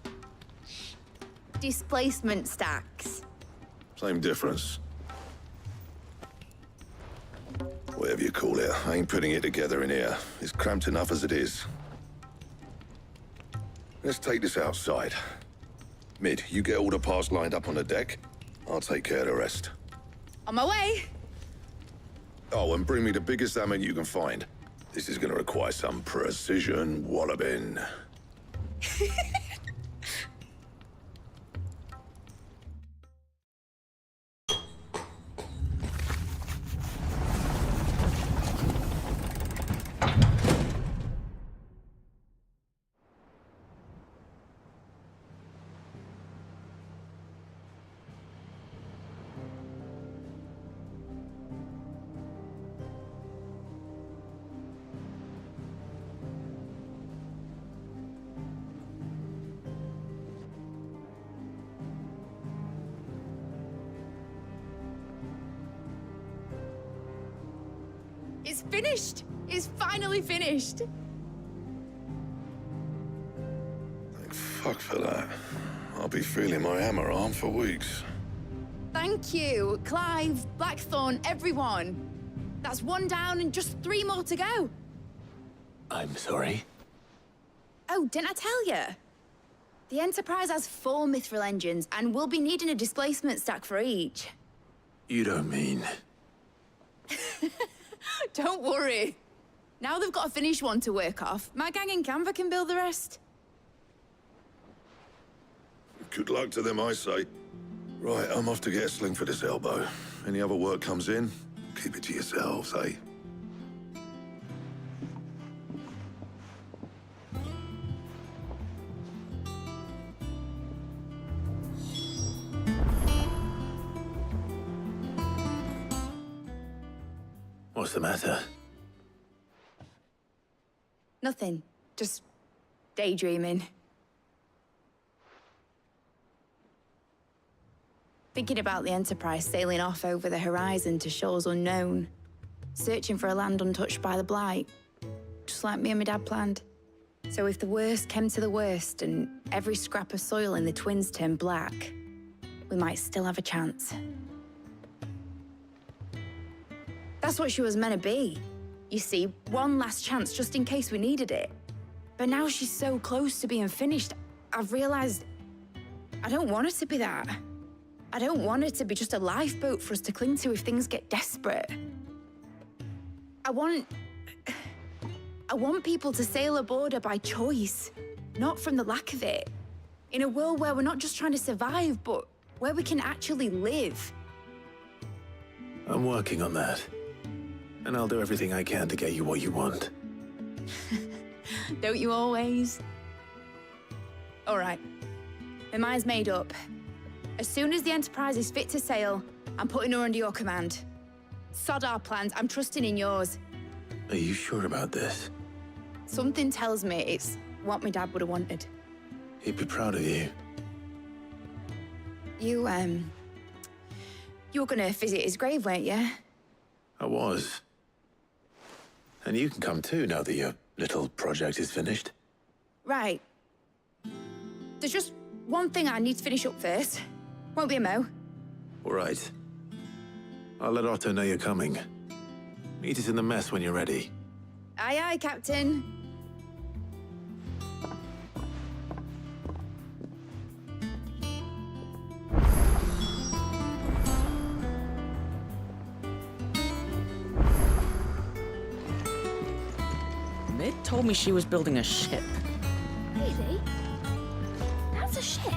M: Displacement stacks.
T: Same difference. Whatever you call it, I ain't putting it together in here. It's cramped enough as it is. Let's take this outside. Mid, you get all the parts lined up on the deck. I'll take care of the rest.
M: On my way!
T: Oh, and bring me the biggest hammer you can find. This is gonna require some precision walloping.
M: It's finished! It's finally finished!
T: Thank fuck for that. I'll be feeling my hammer arm for weeks.
M: Thank you, Clive, Blackthorn, everyone. That's one down and just 3 more to go.
A: I'm sorry?
M: Oh, didn't I tell you? The Enterprise has 4 mithril engines, and we'll be needing a displacement stack for each.
A: You don't mean...
M: Don't worry. Now they've got a finished one to work off, my gang in Canva can build the rest.
T: Good luck to them, I say. Right, I'm off to get a sling for this elbow. Any other work comes in, keep it to yourselves, eh?
H: What's the matter?
M: Nothing. Just daydreaming. Thinking about the Enterprise sailing off over the horizon to shores unknown, searching for a land untouched by the Blight, just like me and my dad planned. So if the worst came to the worst and every scrap of soil in the Twins turned black, we might still have a chance. That's what she was meant to be. You see, one last chance just in case we needed it. But now she's so close to being finished, I've realized I don't want her to be that. I don't want her to be just a lifeboat for us to cling to if things get desperate. I want people to sail aboard her by choice, not from the lack of it. In a world where we're not just trying to survive, but where we can actually live.
H: I'm working on that. And I'll do everything I can to get you what you want.
M: Don't you always? All right. My mind's made up. As soon as the Enterprise is fit to sail, I'm putting her under your command. Sod our plans, I'm trusting in yours.
H: Are you sure about this?
M: Something tells me it's what my dad would have wanted.
H: He'd be proud of you.
M: You were gonna visit his grave, weren't you?
H: I was. And you can come too now that your little project is finished.
M: Right. There's just one thing I need to finish up first. Won't be a mo.
H: All right. I'll let Otto know you're coming. Meet us in the mess when you're ready.
M: Aye, aye, Captain.
U: Mid told me she was building a ship.
R: Really? That's a ship.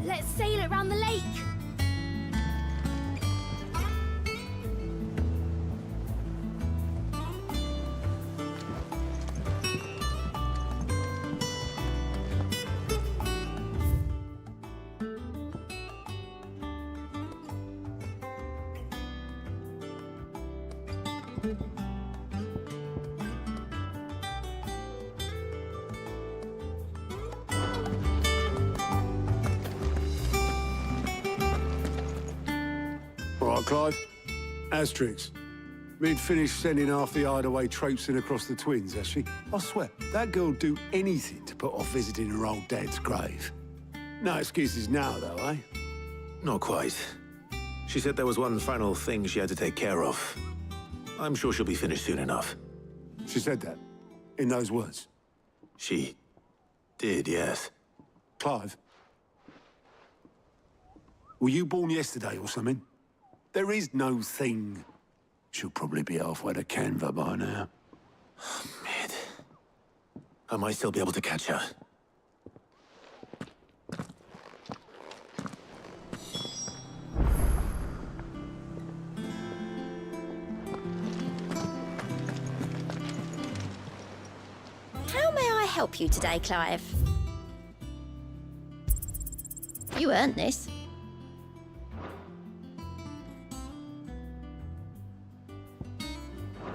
R: Let's sail it around the lake.
O: Clive. Asterix. Mid finished sending half the hideaway traipsing across the Twins, has she? I swear, that girl'd do anything to put off visiting her old dad's grave. No excuses now, though, eh?
H: Not quite. She said there was one final thing she had to take care of. I'm sure she'll be finished soon enough.
O: She said that? In those words?
H: She did, yes.
O: Clive? Were you born yesterday or something? There is no thing. She'll probably be halfway to Canva by now.
H: Mid. I might still be able to catch her.
R: How may I help you today, Clive? You earned this.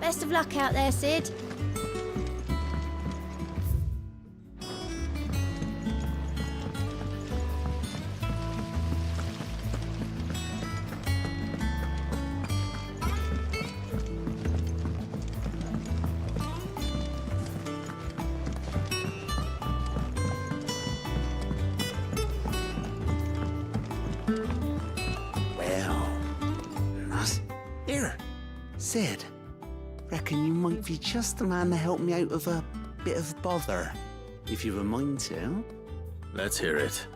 R: Best of luck out there, Sid.
G: Well, nice. Here, Sid. Reckon you might be just the man to help me out of a bit of bother, if you've a mind to.
H: Let's hear it.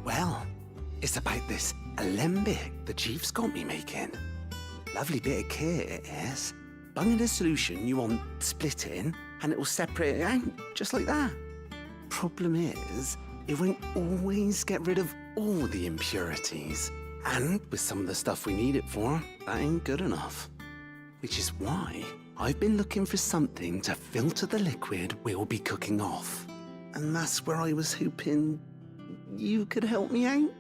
G: Well, it's about this alembic the Chief's got me making. Lovely bit of kit it is. Bung in a solution you want splitting, and it'll separate it out, just like that. Problem is, it won't always get rid of all the impurities. And with some of the stuff we need it for, that ain't good enough. Which is why I've been looking for something to filter the liquid we'll be cooking off. And that's where I was hoping you could help me out.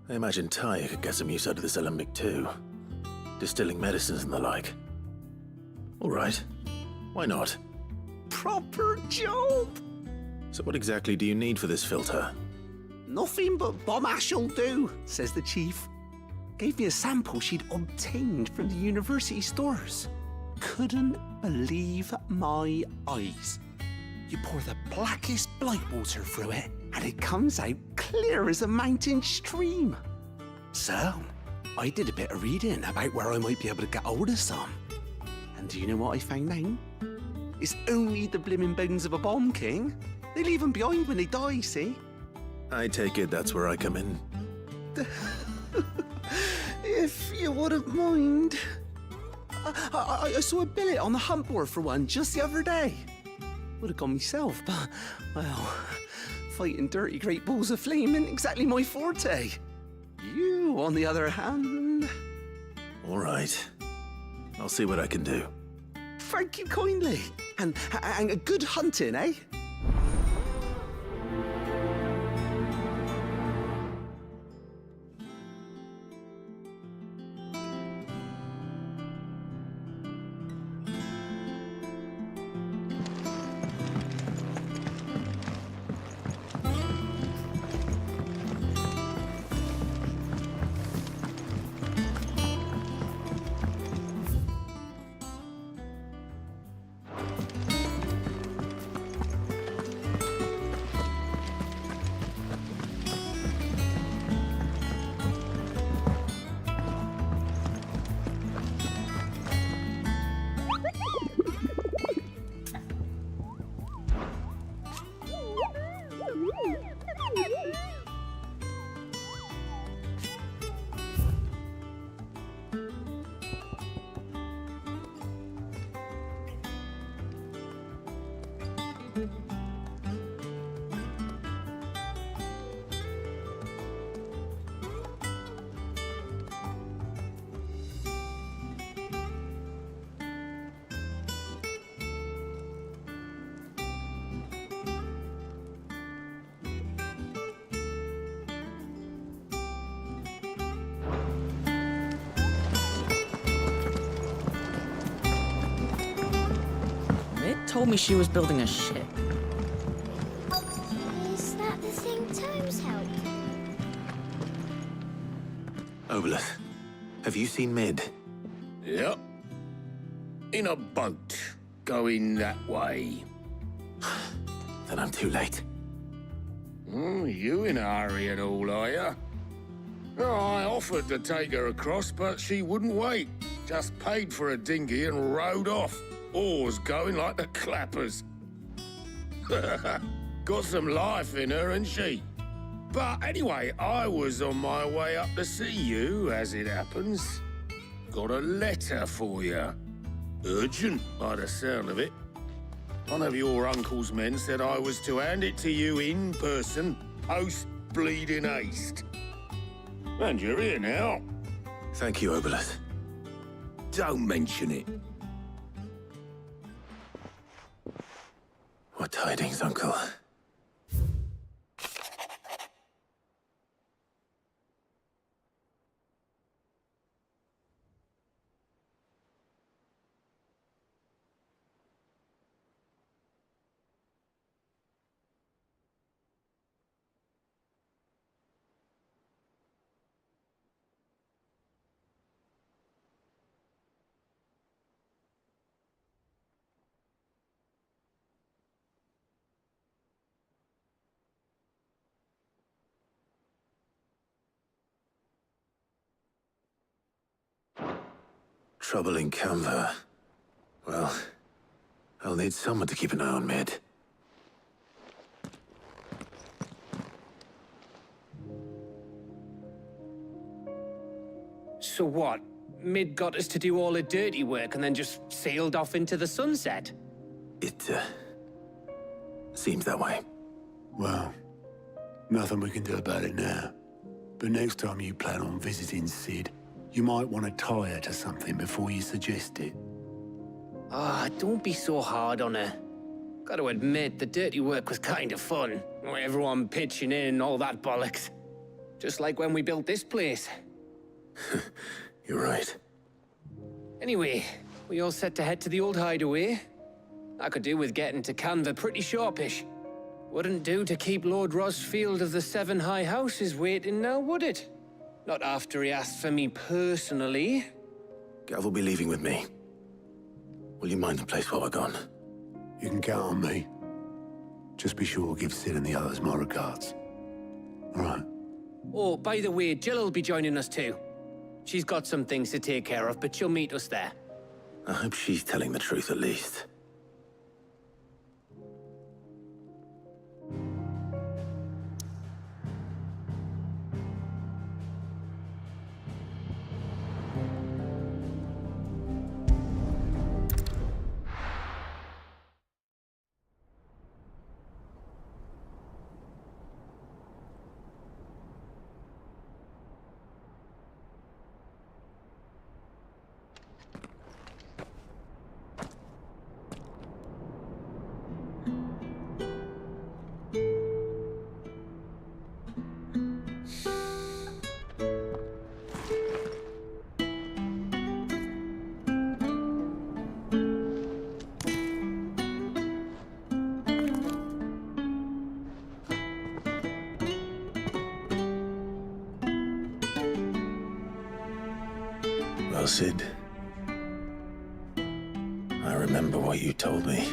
A: I imagine Tyre could get some use out of this alembic too. Distilling medicines and the like. All right. Why not?
G: Proper job!
A: So what exactly do you need for this filter?
G: Nothing but bomb ash'll do, says the chief. Gave me a sample she'd obtained from the university stores. Couldn't believe my eyes. You pour the blackest blight water through it, and it comes out clear as a mountain stream. So, I did a bit of reading about where I might be able to get hold of some. And do you know what I found out? It's only the blimmin' bones of a bomb king. They leave them behind when they die, see?
A: I take it that's where I come in.
G: If you wouldn't mind. I saw a billet on the hunt board for one just the other day. Would have gone myself, but, well, fighting dirty great balls of flame isn't exactly my forte. You, on the other hand...
A: All right. I'll see what I can do.
G: Thank you kindly. And good hunting, eh?
U: Told me she was building a ship.
R: Is that the thing Tomes helped?
A: Obolus, have you seen Mid?
F: Yep. In a boat, going that way.
A: Then I'm too late.
F: You in a hurry at all, are you? Oh, I offered to take her across, but she wouldn't wait. Just paid for a dinghy and rowed off. Oars going like the clappers. Got some life in her, ain't she? But anyway, I was on my way up to see you, as it happens. Got a letter for you. Urgent, by the sound of it. One of your uncle's men said I was to hand it to you in person, post-bleeding haste. And you're here now.
A: Thank you, Obolus.
F: Don't mention it.
A: What tidings, Uncle? Trouble in Canva. Well, I'll need someone to keep an eye on Mid.
N: So what? Mid got us to do all the dirty work and then just sailed off into the sunset?
A: It Seems that way.
O: Well, nothing we can do about it now. But next time you plan on visiting Sid, you might want to tie her to something before you suggest it.
N: Ah, don't be so hard on her. Gotta admit, the dirty work was kind of fun. Everyone pitching in and all that bollocks. Just like when we built this place.
A: You're right.
N: Anyway, we all set to head to the old hideaway. I could do with getting to Canva pretty sharpish. Wouldn't do to keep Lord Rosfield of the Seven High Houses waiting now, would it? Not after he asked for me personally.
A: Gav will be leaving with me. Will you mind the place while we're gone?
O: You can count on me. Just be sure to give Sid and the others my regards. All right.
N: Oh, by the way, Jill will be joining us too. She's got some things to take care of, but she'll meet us there.
A: I hope she's telling the truth at least. Well, Sid, I remember what you told me.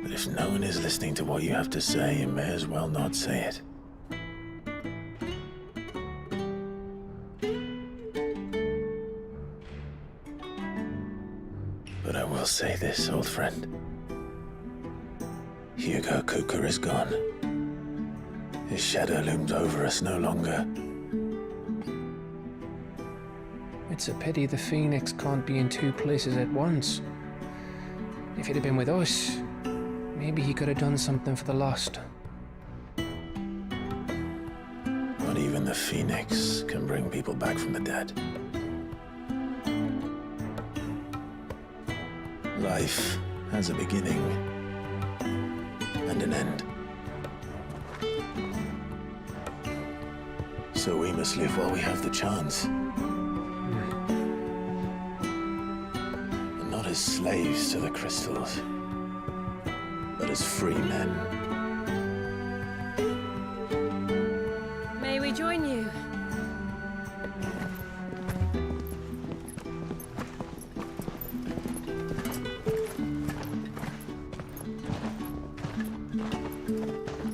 A: But if no one is listening to what you have to say, you may as well not say it. But I will say this, old friend. Hugo Cooker is gone. His shadow looms over us no longer.
N: It's a pity the Phoenix can't be in two places at once. If he'd have been with us, maybe he could have done something for the Lost.
A: Not even the Phoenix can bring people back from the dead. Life has a beginning and an end. So we must live while we have the chance. And not as slaves to the crystals, but as free men.
C: May we join you?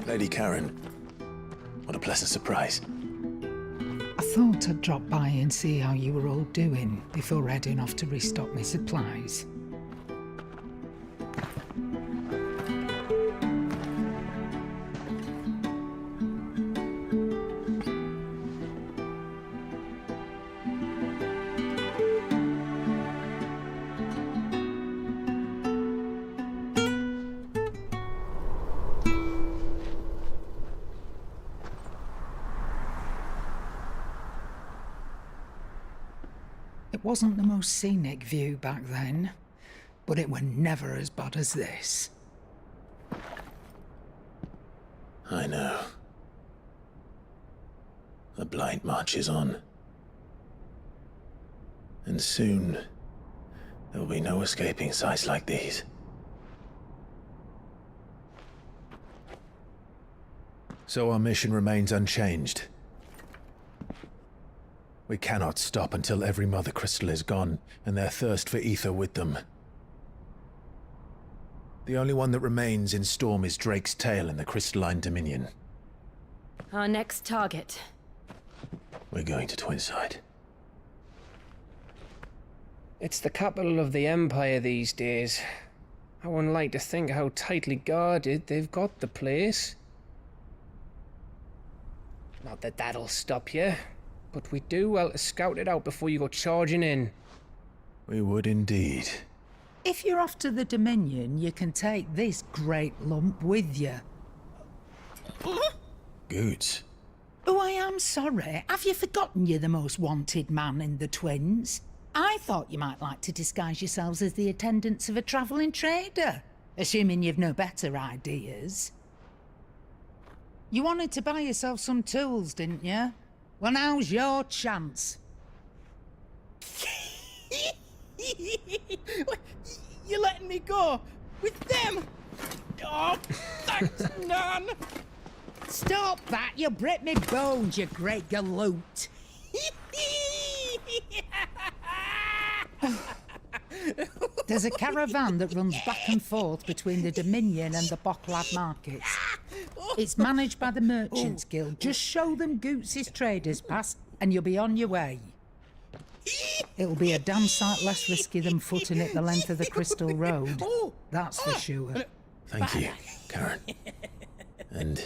A: Lady Karen, what a pleasant surprise.
L: I thought I'd drop by and see how you were all doing before heading off to restock my supplies. It wasn't the most scenic view back then, but it were never as bad as this.
A: I know. The blight marches on. And soon, there will be no escaping sights like these. So our mission remains unchanged. We cannot stop until every Mother Crystal is gone, and their thirst for ether with them. The only one that remains in Storm is Drake's Tail in the Crystalline Dominion.
C: Our next target.
A: We're going to Twinside.
N: It's the capital of the Empire these days. I wouldn't like to think how tightly guarded they've got the place. Not that that'll stop you, but we do well to scout it out before you go charging in.
A: We would indeed.
L: If you're off to the Dominion, you can take this great lump with you.
H: Goods.
L: Oh, I am sorry. Have you forgotten you're the most wanted man in the Twins? I thought you might like to disguise yourselves as the attendants of a travelling trader, assuming you've no better ideas. You wanted to buy yourself some tools, didn't you? Well, now's your chance.
K: You're letting me go with them? Oh, thanks, Nan.
L: Stop that! You'll break me bones, you great galoot. There's a caravan that runs back and forth between the Dominion and the Bocklad markets. It's managed by the Merchants Guild. Just show them Goots' traders pass and you'll be on your way. It'll be a damn sight less risky than footing it the length of the Crystal Road. That's for sure.
H: Thank you, Karen. And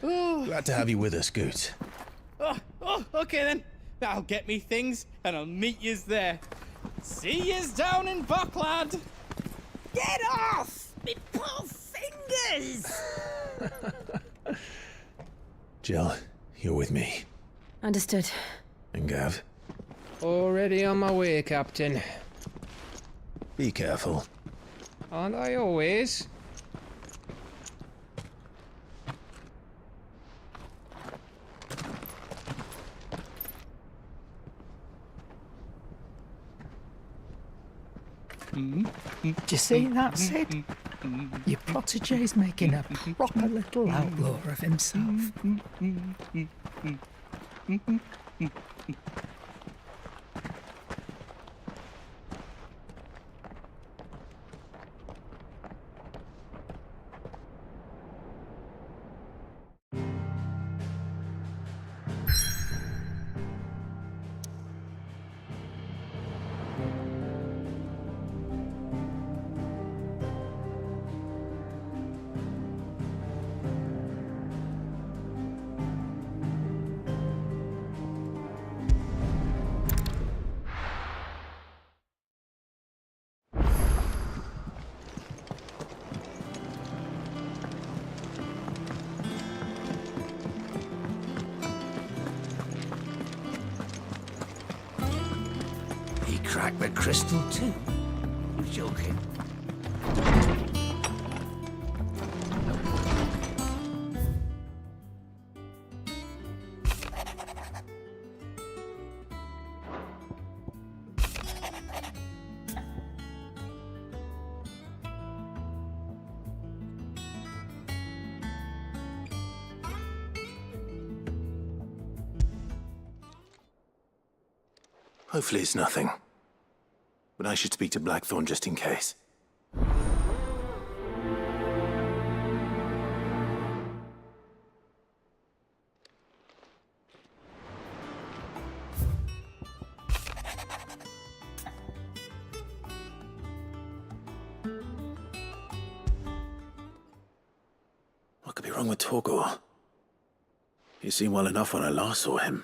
H: glad to have you with us, Goots.
K: Okay then. I'll get me things and I'll meet yous there. See yous down in Bocklad.
L: Get off! Me poor fingers!
H: Jill, you're with me.
C: Understood.
H: And Gav,
N: Already on my way, Captain.
H: be careful.
N: Aren't I always?
L: Do you see that, Sid? Your protégé's making a proper little outlaw of himself.
G: He cracked the crystal too. You're joking.
H: Hopefully it's nothing. But I should speak to Blackthorn just in case. What could be wrong with Torgor? He seemed well enough when I last saw him.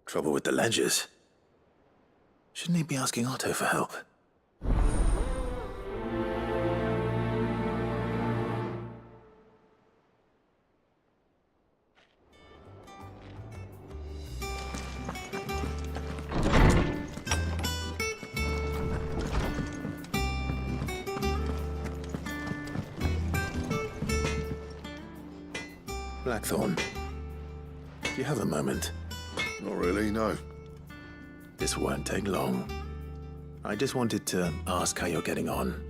H: Trouble with the ledgers. Shouldn't he be asking Otto for help? Blackthorn, do you have a moment?
T: Not really, no.
H: This won't take long. I just wanted to ask how you're getting on.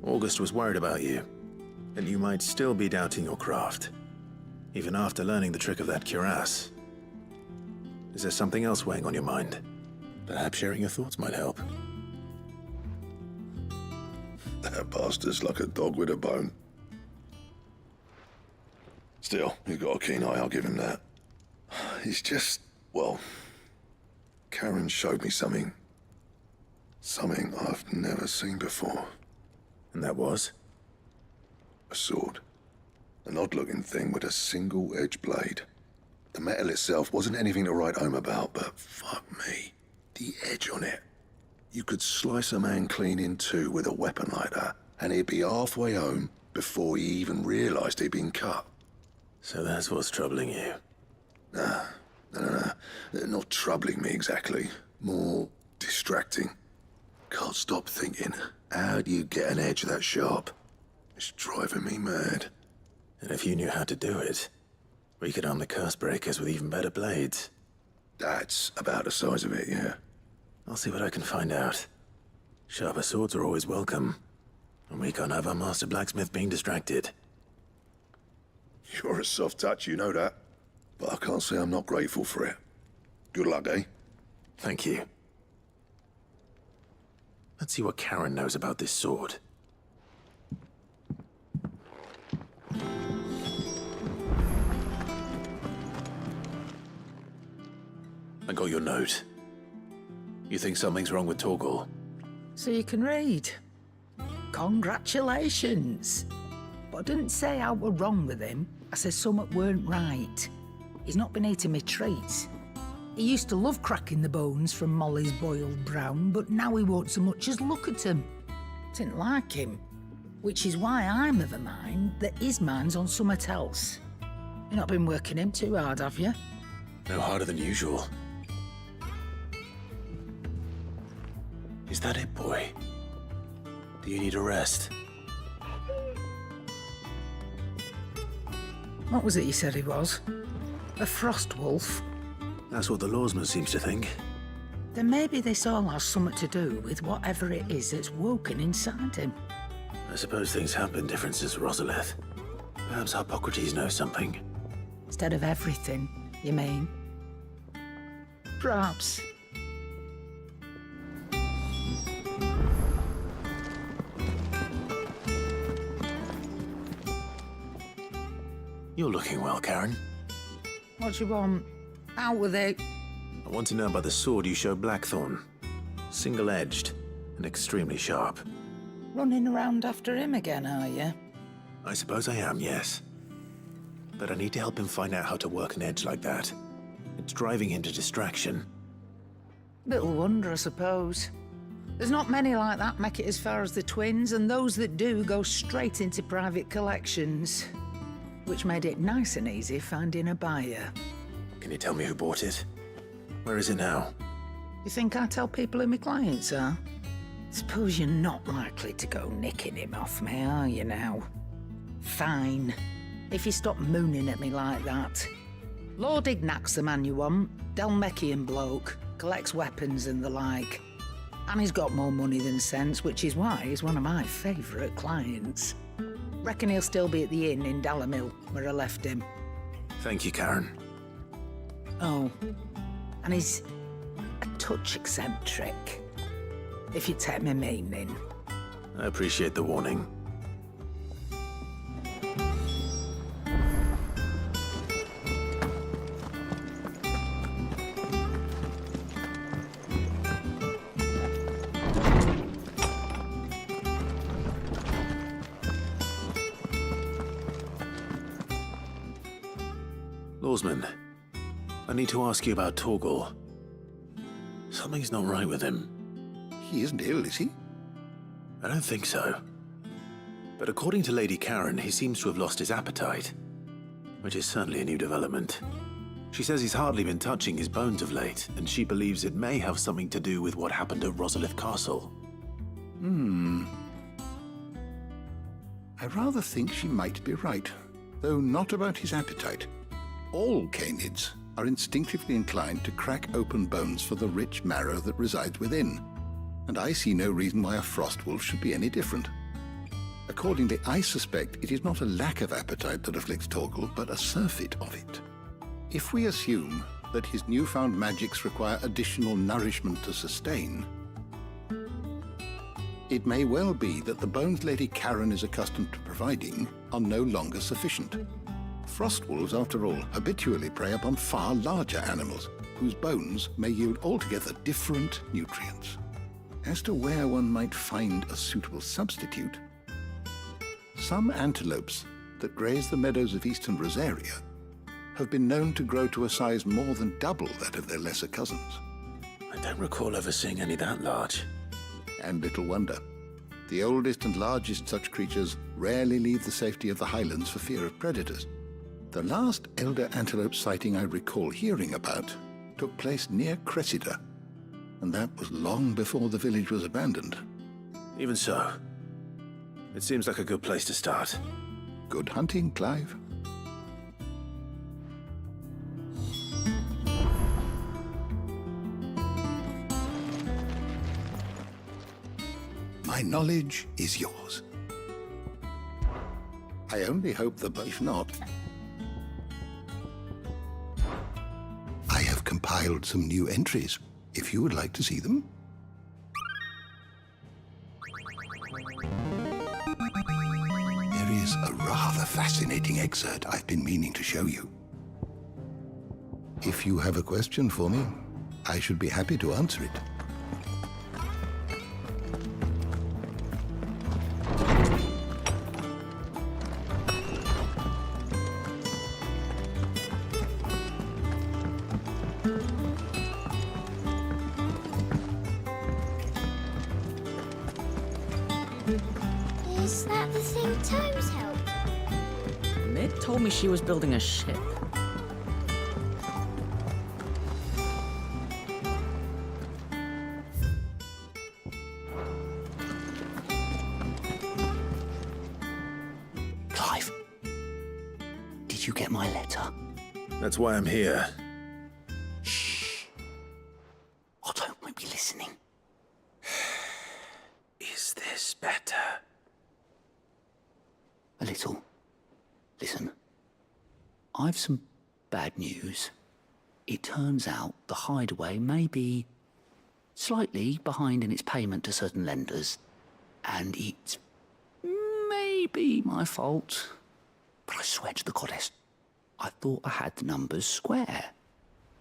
H: August was worried about you, and you might still be doubting your craft, even after learning the trick of that cuirass. Is there something else weighing on your mind? Perhaps sharing your thoughts might help.
T: That bastard's like a dog with a bone. Still, he's got a keen eye, I'll give him that. He's just, well, Karen showed me something. Something I've never seen before.
H: And that was?
T: A sword. An odd-looking thing with a single-edged blade. The metal itself wasn't anything to write home about, but fuck me. The edge on it. You could slice a man clean in two with a weapon like that, and he'd be halfway home before he even realized he'd been cut.
H: So that's what's troubling you?
T: Nah. Not troubling me exactly. More distracting. Can't stop thinking, how do you get an edge that sharp? It's driving me mad.
H: And if you knew how to do it, we could arm the curse breakers with even better blades.
T: That's about the size of it, yeah.
H: I'll see what I can find out. Sharper swords are always welcome. And we can't have our master blacksmith being distracted.
T: You're a soft touch, you know that. But I can't say I'm not grateful for it. Good luck, eh?
H: Thank you. Let's see what Karen knows about this sword. I got your note. You think something's wrong with Torgal?
L: So you can read. Congratulations. But I didn't say how we're wrong with him. I said something weren't right. He's not been eating me treats. He used to love cracking the bones from Molly's boiled brown, but now he won't so much as look at them. Didn't like him. Which is why I'm of a mind that his mind's on something else. You've not been working him too hard, have you?
H: No harder than usual. Is that it, boy? Do you need a rest?
L: What was it you said he was? A frost wolf?
H: That's what the lawsman seems to think.
L: Then maybe this all has something to do with whatever it is that's woken inside him.
H: I suppose things have been different since Rosalith. Perhaps Hippocrates knows something.
L: Instead of everything, you mean? Perhaps.
H: You're looking well, Karen.
L: What do you want? Out with it.
H: I want to know about the sword you showed Blackthorn. Single-edged and extremely sharp.
L: Running around after him again, are you?
H: I suppose I am, yes. But I need to help him find out how to work an edge like that. It's driving him to distraction.
L: Little wonder, I suppose. There's not many like that make it as far as the twins, and those that do go straight into private collections. Which made it nice and easy finding a buyer.
H: Can you tell me who bought it? Where is it now?
L: You think I tell people who my clients are? Suppose you're not likely to go nicking him off me, are you now? Fine. If you stop mooning at me like that. Lord Ignac's the man you want. Dalmekian bloke. Collects weapons and the like. And he's got more money than sense, which is why he's one of my favourite clients. Reckon he'll still be at the inn in Dalamil, where I left him.
H: Thank you, Karen.
L: Oh, and he's a touch eccentric, if you take my meaning.
H: I appreciate the warning. Lawsman, I need to ask you about Torgal. Something's not right with him.
I: He isn't ill, is he?
H: I don't think so. But according to Lady Karen, he seems to have lost his appetite, which is certainly a new development. She says he's hardly been touching his bones of late, and she believes it may have something to do with what happened at Rosalith Castle.
I: I rather think she might be right, though not about his appetite. All canids are instinctively inclined to crack open bones for the rich marrow that resides within, and I see no reason why a frost wolf should be any different. Accordingly, I suspect it is not a lack of appetite that afflicts Torgal, but a surfeit of it. If we assume that his newfound magics require additional nourishment to sustain, it may well be that the bones Lady Karen is accustomed to providing are no longer sufficient. Frost wolves, after all, habitually prey upon far larger animals, whose bones may yield altogether different nutrients. As to where one might find a suitable substitute, some antelopes that graze the meadows of eastern Rosaria have been known to grow to a size more than double that of their lesser cousins.
H: I don't recall ever seeing any that large.
I: And little wonder. The oldest and largest such creatures rarely leave the safety of the highlands for fear of predators. The last elder antelope sighting I recall hearing about took place near Cressida, and that was long before the village was abandoned.
H: Even so, it seems like a good place to start.
I: Good hunting, Clive. My knowledge is yours. I only hope that, if not, I have compiled some new entries, if you would like to see them. There is a rather fascinating excerpt I've been meaning to show you. If you have a question for me, I should be happy to answer it.
R: Is that the thing Tomes helped?
U: Mid told me she was building a ship.
G: Clive, did you get my letter?
H: That's why I'm here.
G: Shh. Otto might be listening.
H: Is this better?
G: A little. Listen, I've some bad news. It turns out the hideaway may be slightly behind in its payment to certain lenders, and it's maybe my fault. But I swear to the goddess, I thought I had the numbers square.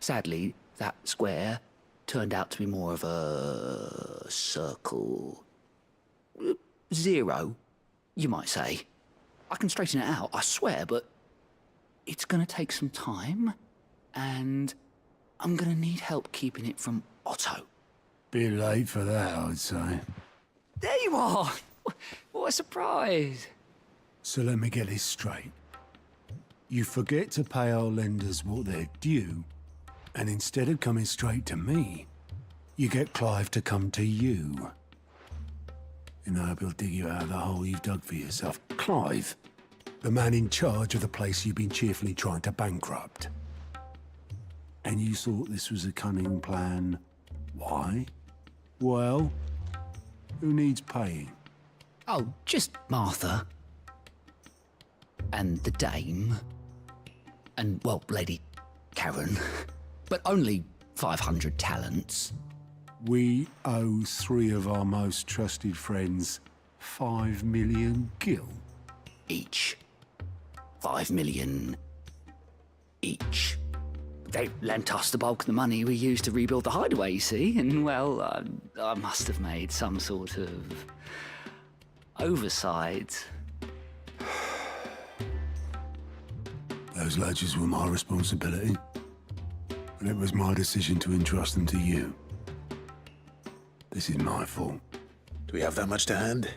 G: Sadly, that square turned out to be more of a circle. 0, you might say. I can straighten it out, I swear, but it's gonna take some time, and I'm gonna need help keeping it from Otto.
O: Bit late for that, I'd say.
G: There you are! What a surprise!
O: So let me get this straight. You forget to pay our lenders what they're due, and instead of coming straight to me, you get Clive to come to you. In the hope he'll dig you out of the hole you've dug for yourself. Clive, the man in charge of the place you've been cheerfully trying to bankrupt. And you thought this was a cunning plan. Why? Well, who needs paying?
G: Oh, just Martha. And the dame. And, well, Lady Karen. But only 500 talents.
O: We owe 3 of our most trusted friends 5 million gil.
G: Each. 5 million each. They lent us the bulk of the money we used to rebuild the hideaway, you see, and, well, I must have made some sort of oversight.
O: Those ledgers were my responsibility, and it was my decision to entrust them to you. This is my fault.
H: Do we have that much to hand?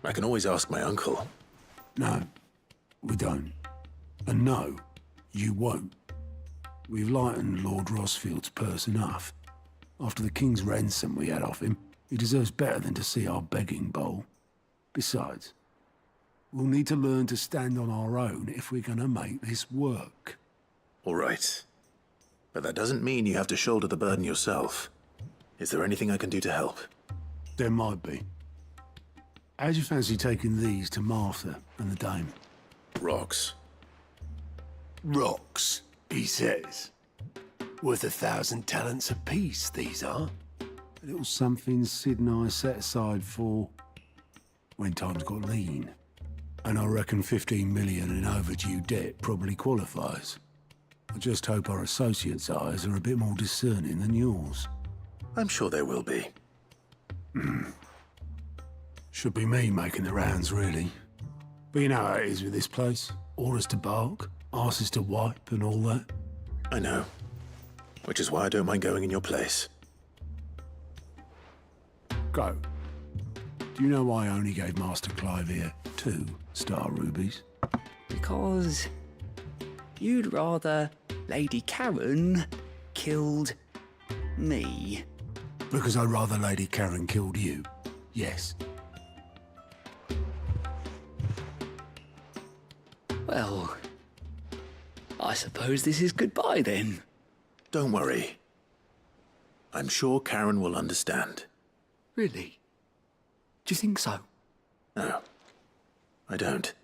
H: I can always ask my uncle.
O: No, we don't. And no, you won't. We've lightened Lord Rosfield's purse enough. After the king's ransom we had off him, he deserves better than to see our begging bowl. Besides, we'll need to learn to stand on our own if we're gonna make this work.
H: All right. But that doesn't mean you have to shoulder the burden yourself. Is there anything I can do to help?
O: There might be. How'd you fancy taking these to Martha and the dame?
H: Rocks.
O: Rocks, he says. Worth 1,000 talents apiece, these are. A little something Sid and I set aside for when times got lean. And I reckon 15 million in overdue debt probably qualifies. I just hope our associates' eyes are a bit more discerning than yours.
H: I'm sure they will be.
O: Should be me making the rounds, really. But you know how it is with this place. Orders to bark, arses to wipe, and all that.
H: I know. Which is why I don't mind going in your place.
O: Go. Do you know why I only gave Master Clive here 2 star rubies?
E: Because you'd rather Lady Karen killed me.
O: Because I'd rather Lady Karen killed you. Yes.
E: Well, I suppose this is goodbye then.
H: Don't worry. I'm sure Karen will understand.
E: Really? Do you think so?
H: No, I don't.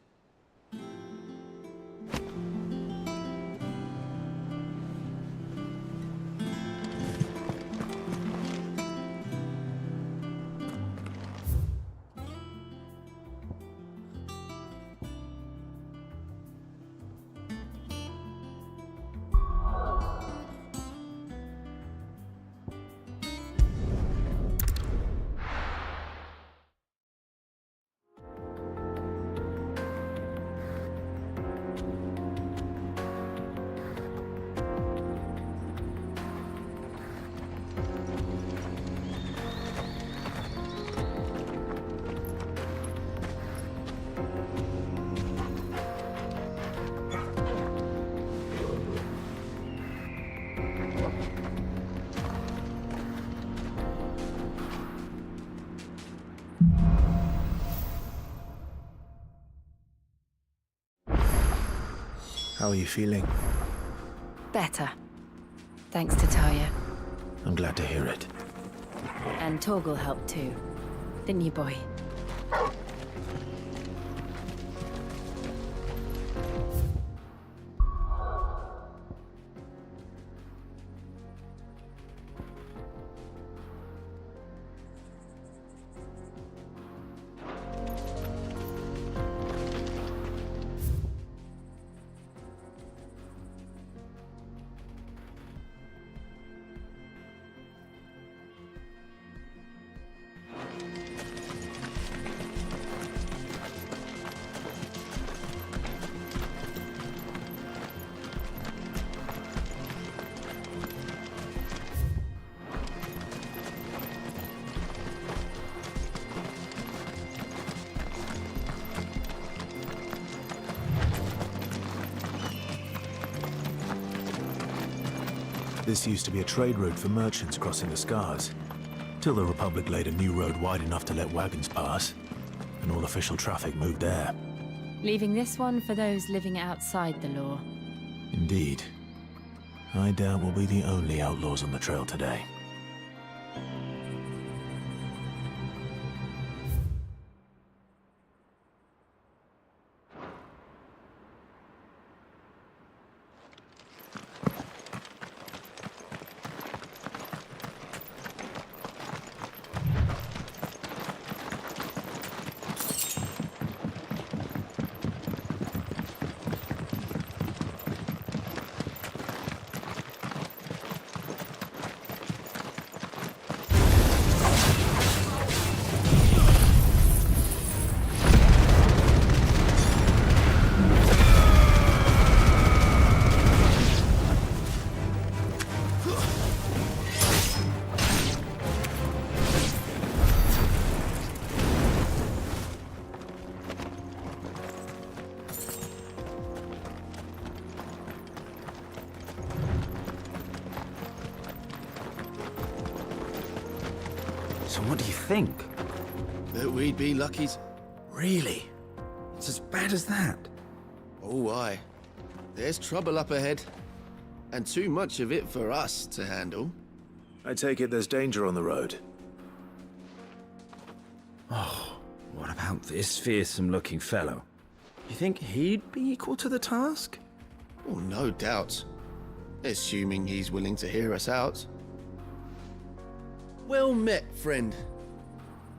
H: How are you feeling?
Q: Better. Thanks to Talia.
H: I'm glad to hear it.
Q: And Torgal helped too. Didn't you, boy?
H: This used to be a trade route for merchants crossing the Scars, till the Republic laid a new road wide enough to let wagons pass, and all official traffic moved there.
Q: Leaving this one for those living outside the law.
H: Indeed. I doubt we'll be the only outlaws on the trail today.
V: So what do you think?
W: That we'd be lucky to...
V: Really? It's as bad as that?
W: Oh, aye. There's trouble up ahead. And too much of it for us to handle.
H: I take it there's danger on the road.
V: Oh, what about this fearsome-looking fellow? You think he'd be equal to the task?
W: Oh, no doubt. Assuming he's willing to hear us out. Well met, friend.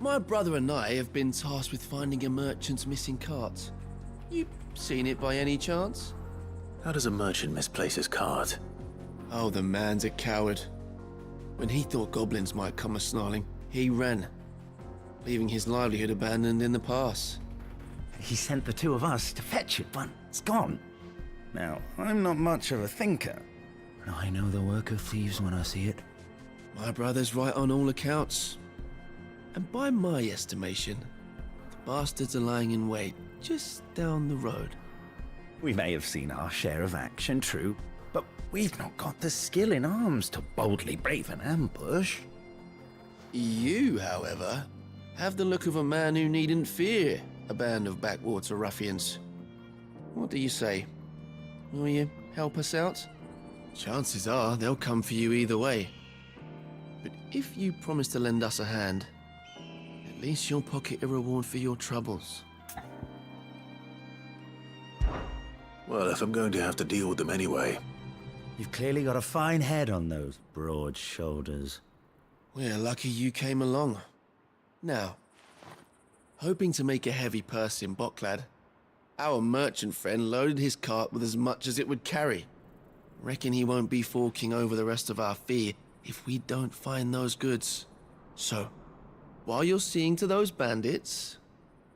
W: My brother and I have been tasked with finding a merchant's missing cart. You seen it by any chance?
A: How does a merchant misplace his cart?
W: Oh, the man's a coward. When he thought goblins might come a-snarling, he ran, leaving his livelihood abandoned in the pass.
V: He sent the two of us to fetch it, but it's gone. Now, I'm not much of a thinker. I know the work of thieves when I see it.
W: My brother's right on all accounts. And by my estimation, the bastards are lying in wait just down the road.
V: We may have seen our share of action, true, but we've not got the skill in arms to boldly brave an ambush.
W: You, however, have the look of a man who needn't fear a band of backwater ruffians. What do you say? Will you help us out? Chances are they'll come for you either way. But if you promise to lend us a hand, at least you'll pocket a reward for your troubles.
A: Well, if I'm going to have to deal with them anyway.
V: You've clearly got a fine head on those broad shoulders.
W: We're lucky you came along. Now, hoping to make a heavy purse in Bocklad, our merchant friend loaded his cart with as much as it would carry. Reckon he won't be forking over the rest of our fee if we don't find those goods. So, while you're seeing to those bandits,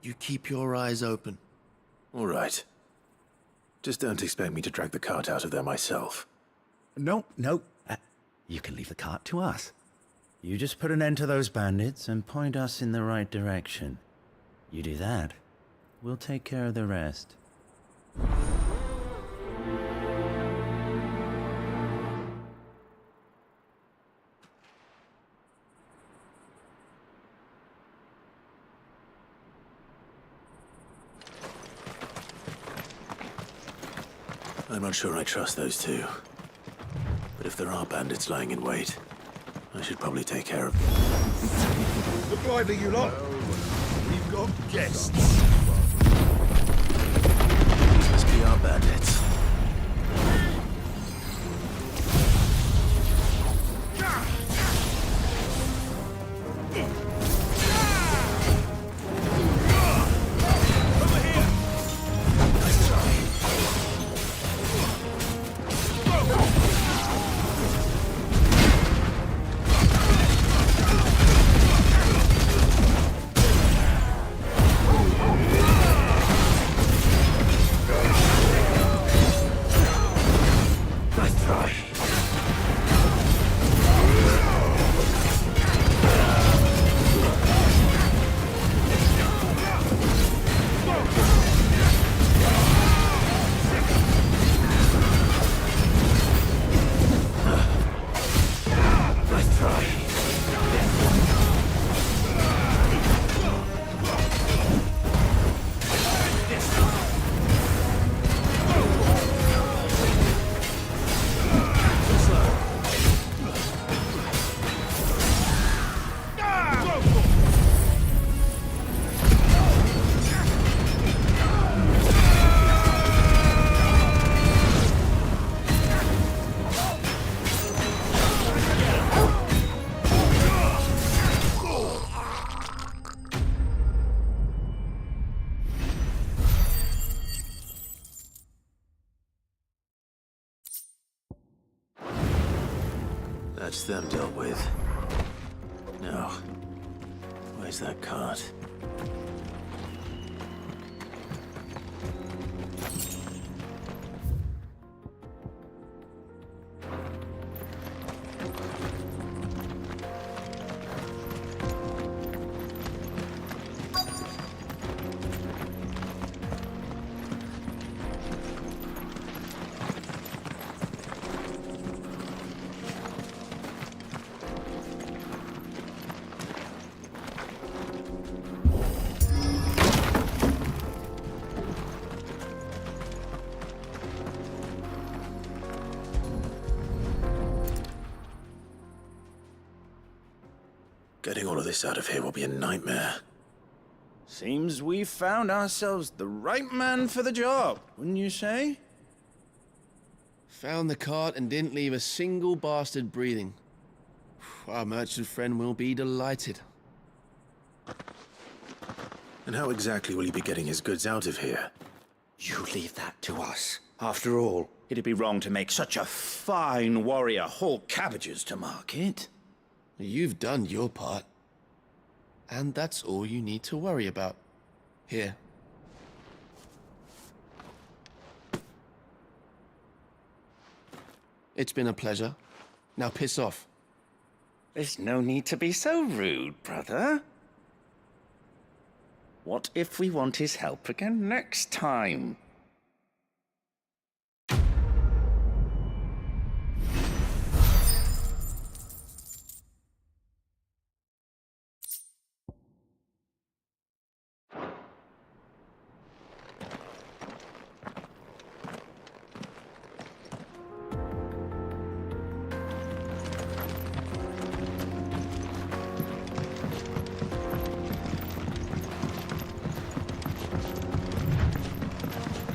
W: you keep your eyes open.
A: All right. Just don't expect me to drag the cart out of there myself.
V: No. You can leave the cart to us. You just put an end to those bandits and point us in the right direction. You do that, we'll take care of the rest.
A: I'm not sure I trust those two. But if there are bandits lying in wait, I should probably take care of them.
F: Look lively, you lot. We've got guests.
A: These must be our bandits. That's them dealt with. Now, where's that cart? Getting all of this out of here will be a nightmare.
V: Seems we've found ourselves the right man for the job, wouldn't you say?
W: Found the cart and didn't leave a single bastard breathing. Our merchant friend will be delighted.
A: And how exactly will he be getting his goods out of here?
G: You leave that to us.
D: After all, it'd be wrong to make such a fine warrior haul cabbages to market.
W: You've done your part. And that's all you need to worry about. Here. It's been a pleasure. Now piss off.
D: There's no need to be so rude, brother. What if we want his help again next time?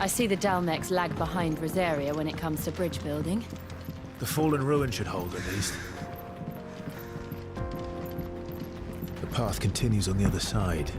Q: I see the Dalmex lag behind Rosaria when it comes to bridge building.
H: The fallen ruin should hold, at least. The path continues on the other side.